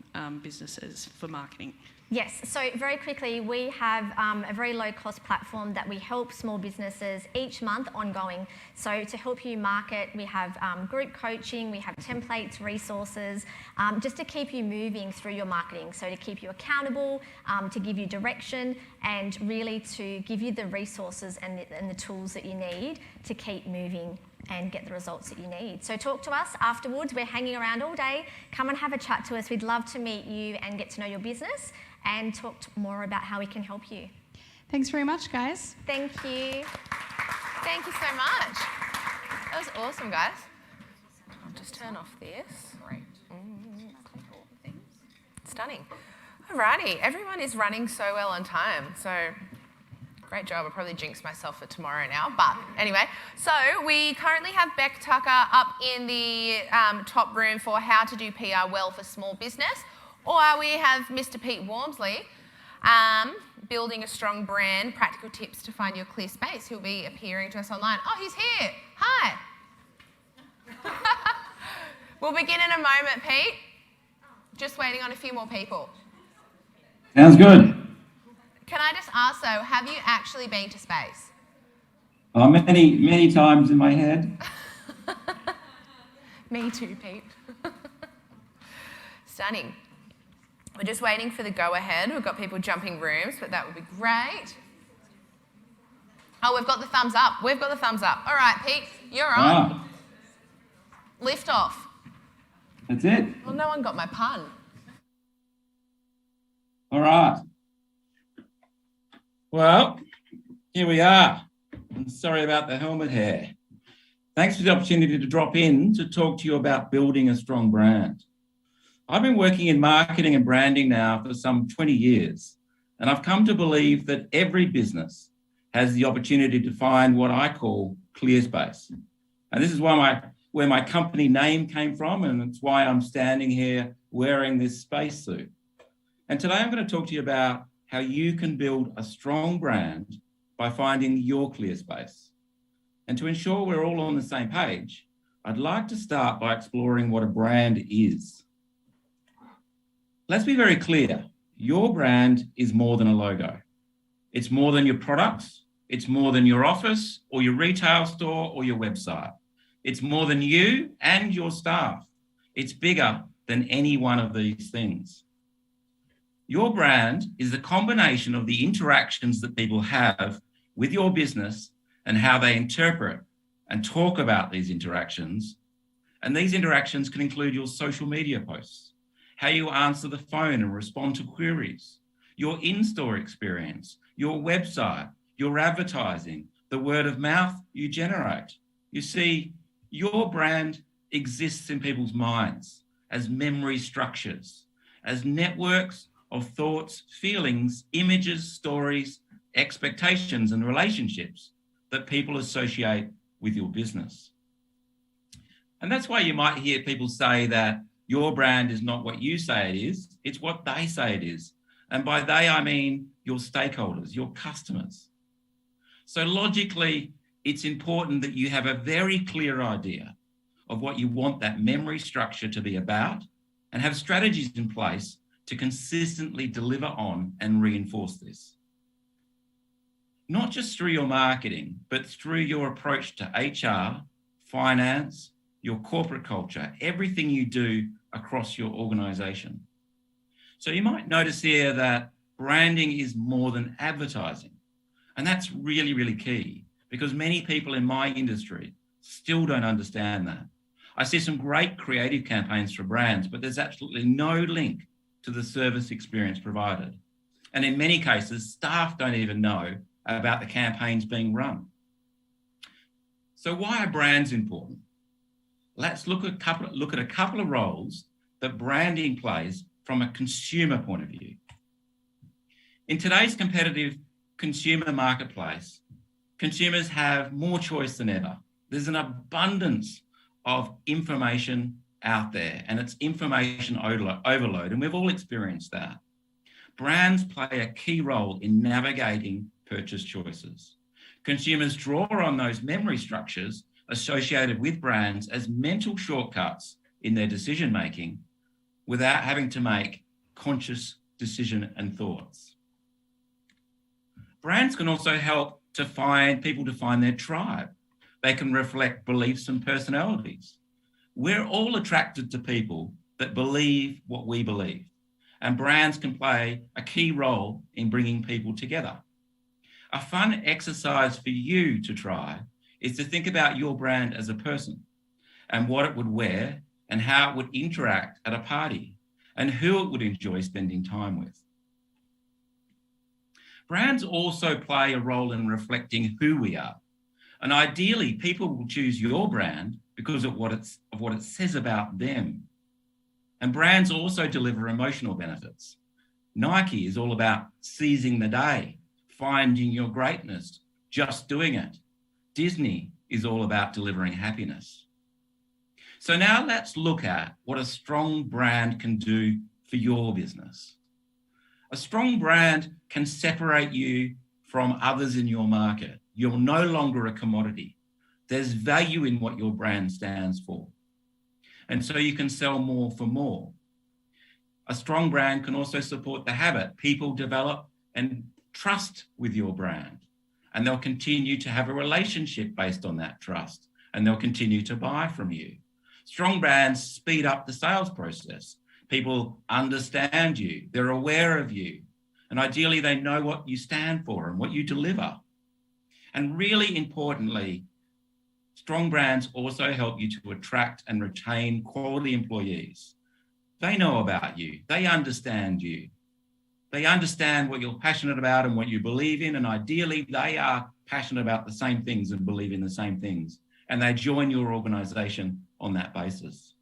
businesses for marketing. Yes, so very quickly, we have a very low-cost platform that we help small businesses each month ongoing. So to help you market, we have group coaching, we have templates, resources, just to keep you moving through your marketing. So to keep you accountable, to give you direction, and really to give you the resources and the tools that you need to keep moving and get the results that you need. So talk to us afterwards. We're hanging around all day. Come and have a chat to us. We'd love to meet you and get to know your business and talk more about how we can help you. Thanks very much, guys. Thank you. Thank you so much. That was awesome, guys. I'll just turn off this. Great. Stunning. Alrighty, everyone is running so well on time. So great job. I'll probably jinx myself for tomorrow now. But anyway, so we currently have Beck Tucker up in the top room for how to do PR well for small business. Or we have Mr. Pete Walmsley, building a strong brand, practical tips to find your clear space. He'll be appearing to us online. Oh, he's here. Hi. We'll begin in a moment, Pete. Just waiting on a few more people. Sounds good. Can I just ask though, have you actually been to space? Oh, many times in my head. Me too, Pete. Stunning. We're just waiting for the go-ahead. We've got people jumping rooms, but that would be great. Oh, we've got the thumbs up. We've got the thumbs up. All right, Pete, you're on. Wow. Lift off. That's it. Well, no one got my pun. All right. Well, here we are. I'm sorry about the helmet hair. Thanks for the opportunity to drop in to talk to you about building a strong brand. I've been working in marketing and branding now for some 20 years, and I've come to believe that every business has the opportunity to find what I call clear space. And this is where my company name came from, and it's why I'm standing here wearing this spacesuit. And today I'm going to talk to you about how you can build a strong brand by finding your clear space. And to ensure we're all on the same page, I'd like to start by exploring what a brand is. Let's be very clear. Your brand is more than a logo. It's more than your products. It's more than your office or your retail store or your website. It's more than you and your staff. It's bigger than any one of these things. Your brand is the combination of the interactions that people have with your business and how they interpret and talk about these interactions. And these interactions can include your social media posts, how you answer the phone and respond to queries, your in-store experience, your website, your advertising, the word of mouth you generate. You see, your brand exists in people's minds as memory structures, as networks of thoughts, feelings, images, stories, expectations, and relationships that people associate with your business. And that's why you might hear people say that your brand is not what you say it is, it's what they say it is. And by they, I mean your stakeholders, your customers. So logically, it's important that you have a very clear idea of what you want that memory structure to be about and have strategies in place to consistently deliver on and reinforce this. Not just through your marketing, but through your approach to HR, finance, your corporate culture, everything you do across your organisation. So you might notice here that branding is more than advertising. And that's really, really key because many people in my industry still don't understand that. I see some great creative campaigns for brands, but there's absolutely no link to the service experience provided. And in many cases, staff don't even know about the campaigns being run. So why are brands important? Let's look at a couple of roles that branding plays from a consumer point of view. In today's competitive consumer marketplace, consumers have more choice than ever. There's an abundance of information out there, and it's information overload, and we've all experienced that. Brands play a key role in navigating purchase choices. Consumers draw on those memory structures associated with brands as mental shortcuts in their decision-making without having to make conscious decision and thoughts. Brands can also help people to find their tribe. They can reflect beliefs and personalities. We're all attracted to people that believe what we believe, and brands can play a key role in bringing people together. A fun exercise for you to try is to think about your brand as a person and what it would wear and how it would interact at a party and who it would enjoy spending time with. Brands also play a role in reflecting who we are. And ideally, people will choose your brand because of what it says about them. And brands also deliver emotional benefits. Nike is all about seizing the day, finding your greatness, just doing it. Disney is all about delivering happiness. So now let's look at what a strong brand can do for your business. A strong brand can separate you from others in your market. You're no longer a commodity. There's value in what your brand stands for. And so you can sell more for more. A strong brand can also support the habit people develop and trust with your brand. And they'll continue to have a relationship based on that trust. And they'll continue to buy from you. Strong brands speed up the sales process. People understand you. They're aware of you. And ideally, they know what you stand for and what you deliver. And really importantly, strong brands also help you to attract and retain quality employees. They know about you. They understand you. They understand what you're passionate about and what you believe in. And ideally, they are passionate about the same things and believe in the same things. And they join your organisation on that basis.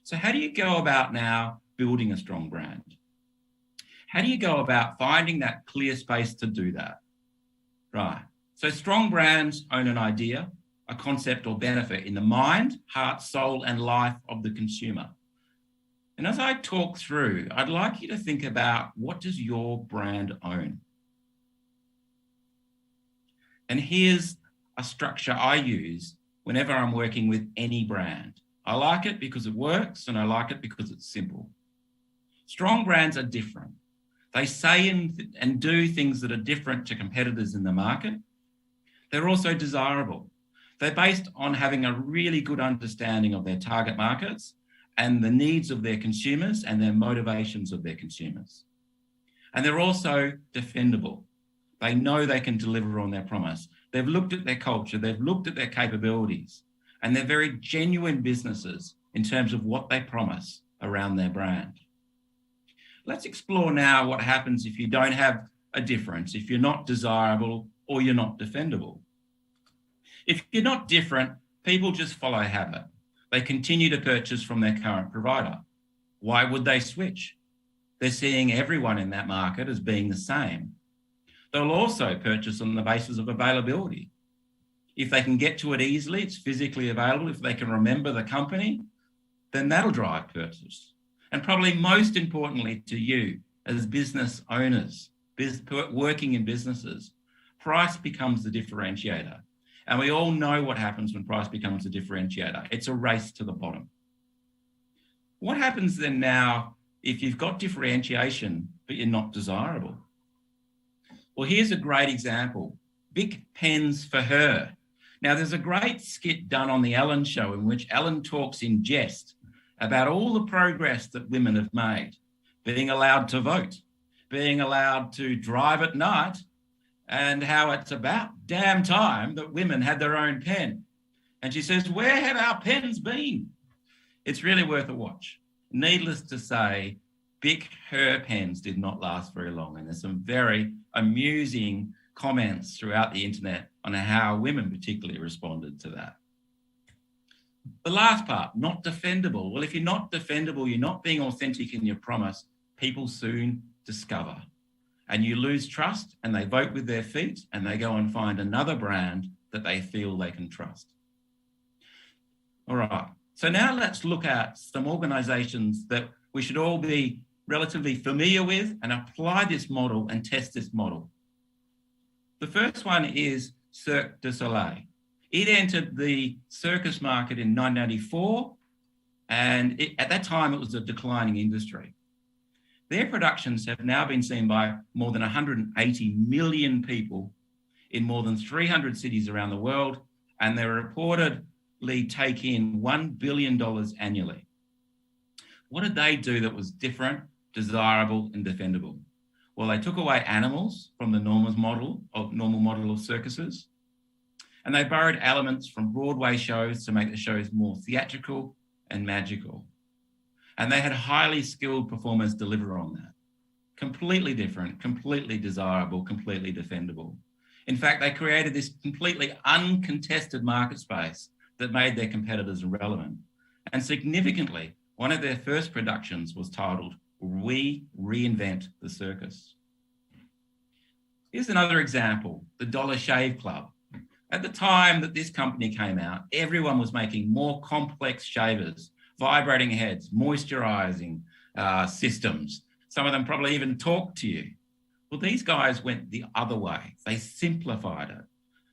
So how do you go about now building a strong brand. How do you go about finding that clear space to do that? Right. So strong brands own an idea, a concept or benefit in the mind, heart, soul, and life of the consumer. And as I talk through, I'd like you to think about, what does your brand own? And here's a structure I use whenever I'm working with any brand. I like it because it works, and I like it because it's simple. Strong brands are different. They say and do things that are different to competitors in the market. They're also desirable. They're based on having a really good understanding of their target markets and the needs of their consumers and their motivations of their consumers. And they're also defendable. They know they can deliver on their promise. They've looked at their culture, they've looked at their capabilities, and they're very genuine businesses in terms of what they promise around their brand. Let's explore now what happens if you don't have a difference, if you're not desirable or you're not defendable. If you're not different, people just follow habit. They continue to purchase from their current provider. Why would they switch? They're seeing everyone in that market as being the same. They'll also purchase on the basis of availability. If they can get to it easily, it's physically available, if they can remember the company, then that'll drive purchase. And probably most importantly to you as business owners, working in businesses, price becomes the differentiator. And we all know what happens when price becomes a differentiator. It's a race to the bottom. What happens then now if you've got differentiation, but you're not desirable? Well, here's a great example. Bic pens for her. Now, there's a great skit done on the Ellen Show in which Ellen talks in jest about all the progress that women have made, being allowed to vote, being allowed to drive at night, and how it's about damn time that women had their own pen. And she says, where have our pens been? It's really worth a watch. Needless to say, Bic, her pens did not last very long. And there's some very amusing comments throughout the internet on how women particularly responded to that. The last part, not defendable. Well, if you're not defendable, you're not being authentic in your promise, people soon discover. And you lose trust and they vote with their feet and they go and find another brand that they feel they can trust. All right, so now let's look at some organisations that we should all be relatively familiar with and apply this model and test this model. The first one is Cirque du Soleil. It entered the circus market in 1994, and at that time it was a declining industry. Their productions have now been seen by more than 180 million people in more than 300 cities around the world, and they reportedly take in $1 billion annually. What did they do that was different, desirable, and defendable? Well, they took away animals from the normal model of circuses, and they borrowed elements from Broadway shows to make the shows more theatrical and magical. And they had highly skilled performers deliver on that. Completely different, completely desirable, completely defendable. In fact, they created this completely uncontested market space that made their competitors irrelevant. And significantly, one of their first productions was titled, We Reinvent the Circus. Here's another example, the Dollar Shave Club. At the time that this company came out, everyone was making more complex shavers, vibrating heads, moisturizing systems. Some of them probably even talk to you. Well, these guys went the other way. They simplified it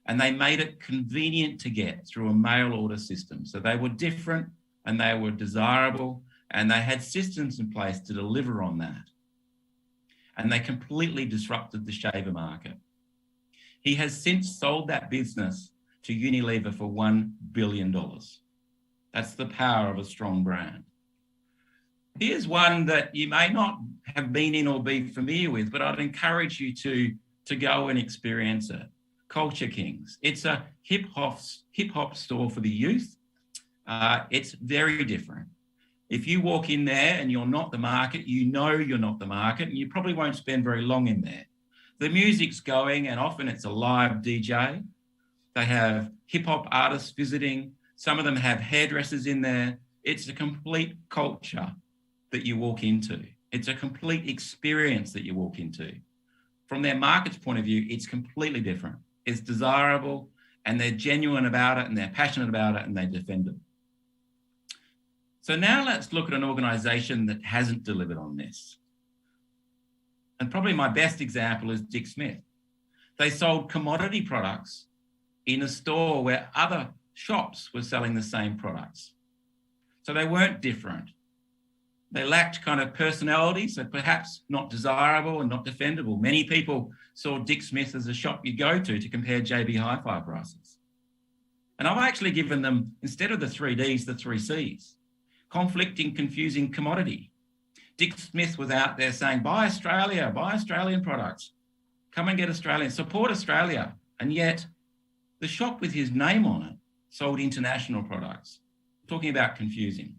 and they made it convenient to get through a mail order system. So they were different and they were desirable and they had systems in place to deliver on that. And they completely disrupted the shaver market. He has since sold that business to Unilever for $1 billion. That's the power of a strong brand. Here's one that you may not have been in or be familiar with, but I'd encourage you to go and experience it. Culture Kings. It's a hip hop store for the youth. It's very different. If you walk in there and you're not the market, you know you're not the market, and you probably won't spend very long in there. The music's going, and often it's a live DJ. They have hip hop artists visiting. Some of them have hairdressers in there. It's a complete culture that you walk into. It's a complete experience that you walk into. From their market's point of view, it's completely different. It's desirable, and they're genuine about it, and they're passionate about it, and they defend it. So now let's look at an organisation that hasn't delivered on this. And probably my best example is Dick Smith. They sold commodity products in a store where other shops were selling the same products. So they weren't different. They lacked kind of personality, so perhaps not desirable and not defendable. Many people saw Dick Smith as a shop you go to compare JB Hi-Fi prices. And I've actually given them, instead of the 3 Ds, the 3 Cs. Conflicting, confusing commodity. Dick Smith was out there saying, buy Australia, buy Australian products. Come and get Australian, support Australia. And yet the shop with his name on it sold international products. Talking about confusing.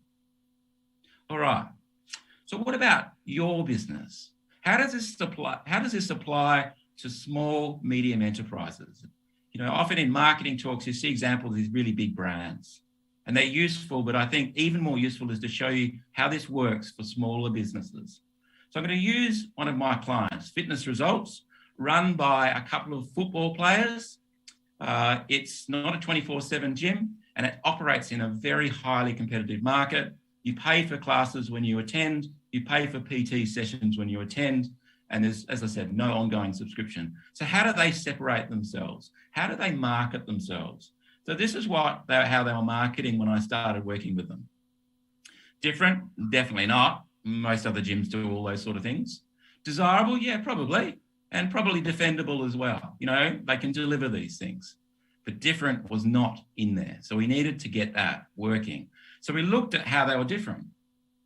All right. So what about your business? How does this apply to small, medium enterprises? You know, often in marketing talks, you see examples of these really big brands, and they're useful, but I think even more useful is to show you how this works for smaller businesses. So I'm going to use one of my clients, Fitness Results, run by a couple of football players. It's not a 24/7 gym, and it operates in a very highly competitive market. You pay for classes when you attend, you pay for PT sessions when you attend, and there's, as I said, no ongoing subscription. So how do they separate themselves? How do they market themselves? So this is how they were marketing when I started working with them. Different? Definitely not. Most other gyms do all those sort of things. Desirable? Yeah, probably. And probably defendable as well. You know, they can deliver these things. But different was not in there. So we needed to get that working. So we looked at how they were different.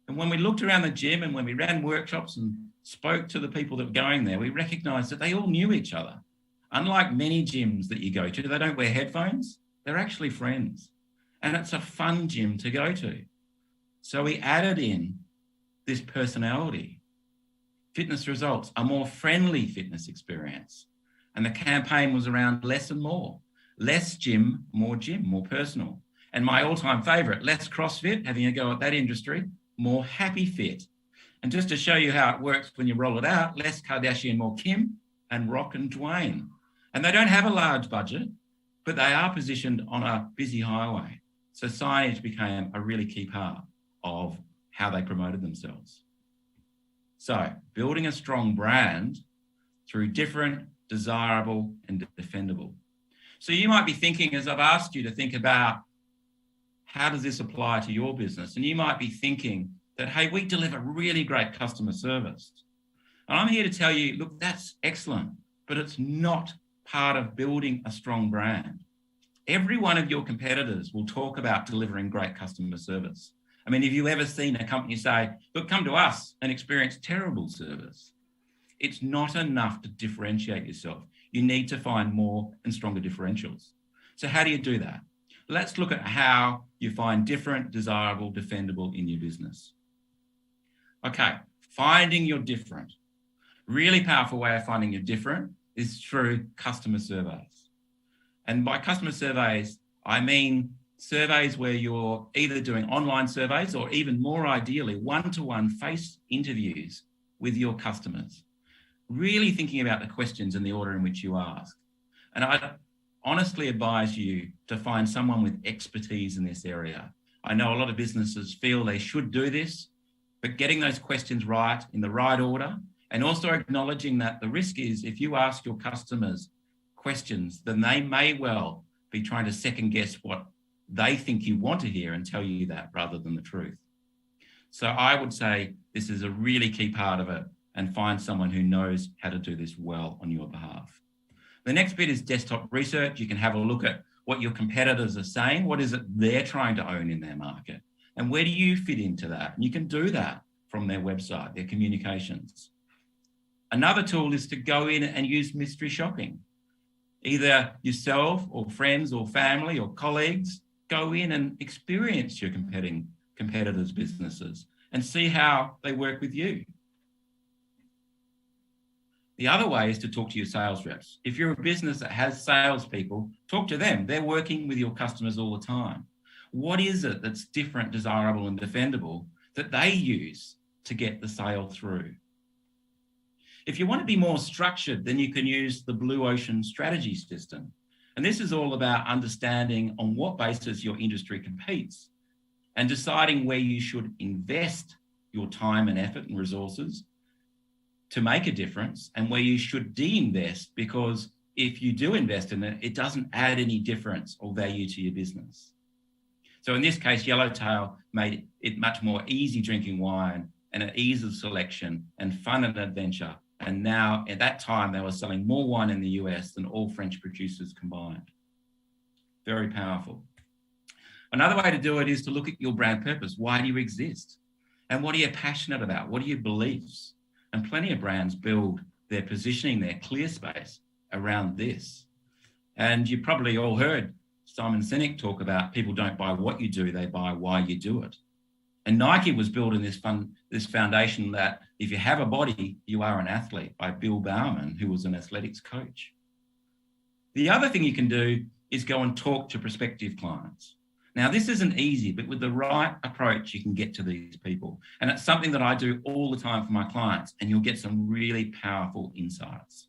And when we looked around the gym and when we ran workshops and spoke to the people that were going there, we recognised that they all knew each other. Unlike many gyms that you go to, they don't wear headphones. They're actually friends. And it's a fun gym to go to. So we added in this personality. Fitness Results, a more friendly fitness experience. And the campaign was around less and more. Less gym, more personal. And my all-time favourite, less CrossFit, having a go at that industry, more happy fit. And just to show you how it works when you roll it out, less Kardashian, more Kim, and Rock and Dwayne. And they don't have a large budget, but they are positioned on a busy highway. So signage became a really key part of how they promoted themselves. So building a strong brand through different, desirable, and defendable. So you might be thinking, as I've asked you to think about, how does this apply to your business? And you might be thinking that, hey, we deliver really great customer service. And I'm here to tell you, look, that's excellent, but it's not part of building a strong brand. Every one of your competitors will talk about delivering great customer service. I mean, have you ever seen a company say, look, come to us and experience terrible service? It's not enough to differentiate yourself. You need to find more and stronger differentials. So how do you do that? Let's look at how you find different, desirable, defendable in your business. Okay, finding your different. Really powerful way of finding your different is through customer surveys. And by customer surveys, I mean surveys where you're either doing online surveys or even more ideally, one-to-one face interviews with your customers. Really thinking about the questions and the order in which you ask. And I honestly advise you to find someone with expertise in this area. I know a lot of businesses feel they should do this, but getting those questions right in the right order, and also acknowledging that the risk is if you ask your customers questions, then they may well be trying to second guess what they think you want to hear and tell you that rather than the truth. So I would say this is a really key part of it, and find someone who knows how to do this well on your behalf. The next bit is desktop research. You can have a look at what your competitors are saying. What is it they're trying to own in their market? And where do you fit into that? And you can do that from their website, their communications. Another tool is to go in and use mystery shopping. Either yourself or friends or family or colleagues, go in and experience your competitors' businesses and see how they work with you. The other way is to talk to your sales reps. If you're a business that has salespeople, talk to them. They're working with your customers all the time. What is it that's different, desirable, and defendable that they use to get the sale through. If you want to be more structured, then you can use the Blue Ocean strategy system. And this is all about understanding on what basis your industry competes and deciding where you should invest your time and effort and resources to make a difference, and where you should de-invest, because if you do invest in it, it doesn't add any difference or value to your business. So in this case, Yellowtail made it much more easy drinking wine and an ease of selection and fun and adventure. And now at that time, they were selling more wine in the US than all French producers combined. Very powerful. Another way to do it is to look at your brand purpose. Why do you exist? And what are you passionate about? What are your beliefs? And plenty of brands build their positioning, their clear space around this. And you probably all heard Simon Sinek talk about people don't buy what you do, they buy why you do it. And Nike was building this foundation that if you have a body, you are an athlete, by Bill Bauman, who was an athletics coach. The other thing you can do is go and talk to prospective clients. Now, this isn't easy, but with the right approach, you can get to these people. And it's something that I do all the time for my clients, and you'll get some really powerful insights.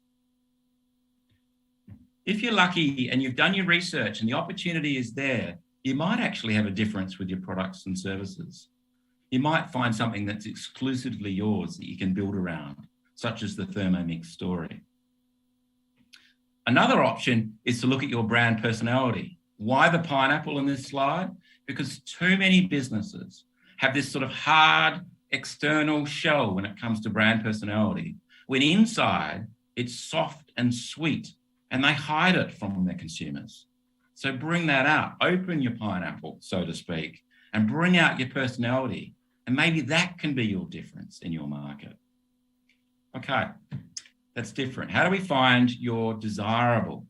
If you're lucky and you've done your research and the opportunity is there, you might actually have a difference with your products and services. You might find something that's exclusively yours that you can build around, such as the Thermomix story. Another option is to look at your brand personality. Why the pineapple in this slide? Because too many businesses have this sort of hard external shell when it comes to brand personality, when inside it's soft and sweet, and they hide it from their consumers. So bring that out, open your pineapple, so to speak, and bring out your personality. And maybe that can be your difference in your market. Okay, that's different. How do we find your desirable?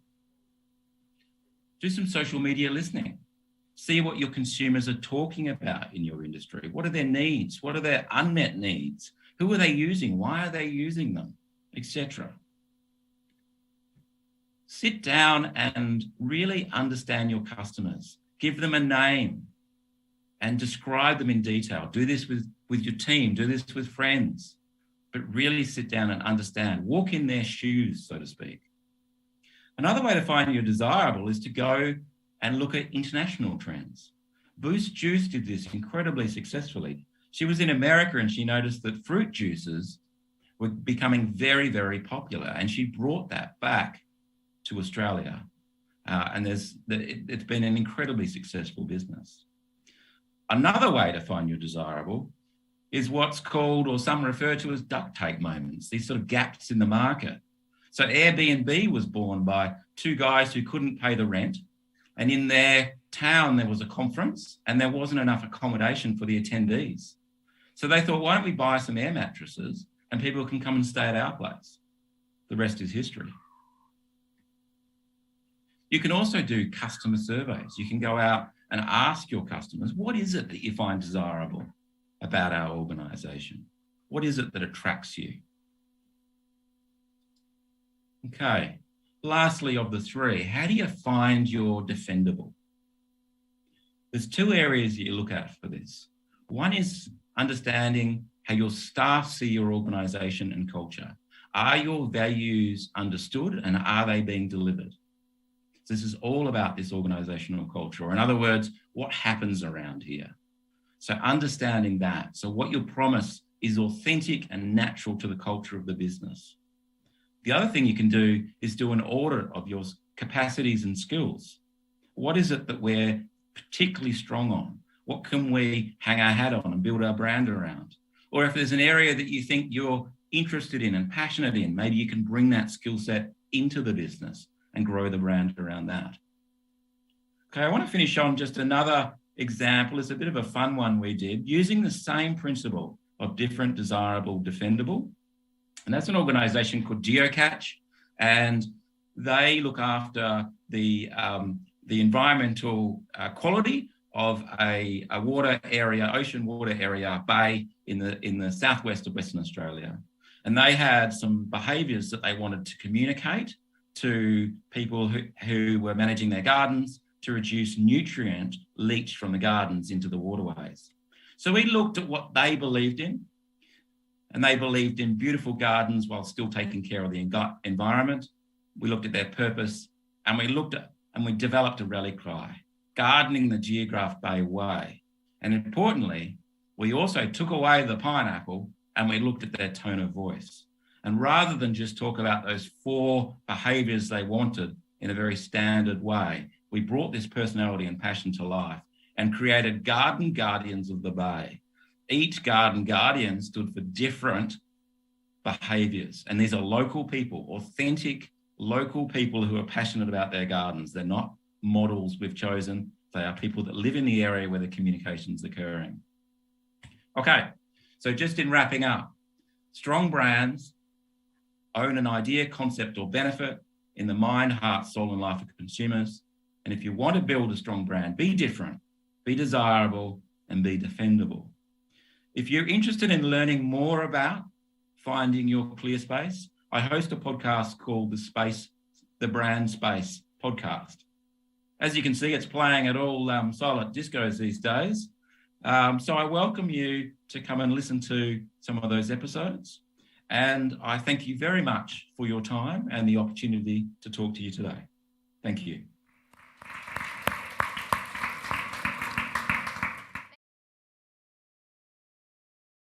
Do some social media listening. See what your consumers are talking about in your industry. What are their needs? What are their unmet needs? Who are they using? Why are they using them? Etc. Sit down and really understand your customers. Give them a name and describe them in detail. Do this with your team. Do this with friends. But really sit down and understand. Walk in their shoes, so to speak. Another way to find your desirable is to go and look at international trends. Boost Juice did this incredibly successfully. She was in America and she noticed that fruit juices were becoming very, very popular, and she brought that back to Australia. And it's been an incredibly successful business. Another way to find your desirable is what's called, or some refer to as, duct tape moments, these sort of gaps in the market. So Airbnb was born by two guys who couldn't pay the rent, and in their town there was a conference and there wasn't enough accommodation for the attendees. So they thought, why don't we buy some air mattresses and people can come and stay at our place? The rest is history. You can also do customer surveys. You can go out and ask your customers, what is it that you find desirable about our organisation? What is it that attracts you? Okay, lastly of the three, how do you find your defendable? There's two areas that you look at for this. One is understanding how your staff see your organisation and culture. Are your values understood and are they being delivered? So this is all about this organisational culture, or in other words, what happens around here. So understanding that. So what you promise is authentic and natural to the culture of the business. The other thing you can do is do an audit of your capacities and skills. What is it that we're particularly strong on? What can we hang our hat on and build our brand around? Or if there's an area that you think you're interested in and passionate in, maybe you can bring that skill set into the business and grow the brand around that. Okay, I want to finish on just another example. It's a bit of a fun one we did, using the same principle of different, desirable, defendable. And that's an organisation called Geocatch, and they look after the environmental quality of a water area, ocean water area, bay in the southwest of Western Australia. And they had some behaviours that they wanted to communicate to people who were managing their gardens to reduce nutrient leach from the gardens into the waterways. So we looked at what they believed in. and they believed in beautiful gardens while still taking care of the environment. We looked at their purpose, and we developed a rally cry, gardening the Geograph Bay way. And importantly, we also took away the pineapple and we looked at their tone of voice. And rather than just talk about those 4 behaviours they wanted in a very standard way, we brought this personality and passion to life and created Garden Guardians of the Bay. Each Garden Guardian stood for different behaviours. And these are local people, authentic local people who are passionate about their gardens. They're not models we've chosen. They are people that live in the area where the communication's occurring. Okay, so just in wrapping up, strong brands own an idea, concept, or benefit in the mind, heart, soul, and life of consumers. And if you want to build a strong brand, be different, be desirable, and be defendable. If you're interested in learning more about finding your clear space, I host a podcast called the Brand Space Podcast. As you can see, it's playing at all silent discos these days. So I welcome you to come and listen to some of those episodes. And I thank you very much for your time and the opportunity to talk to you today. Thank you.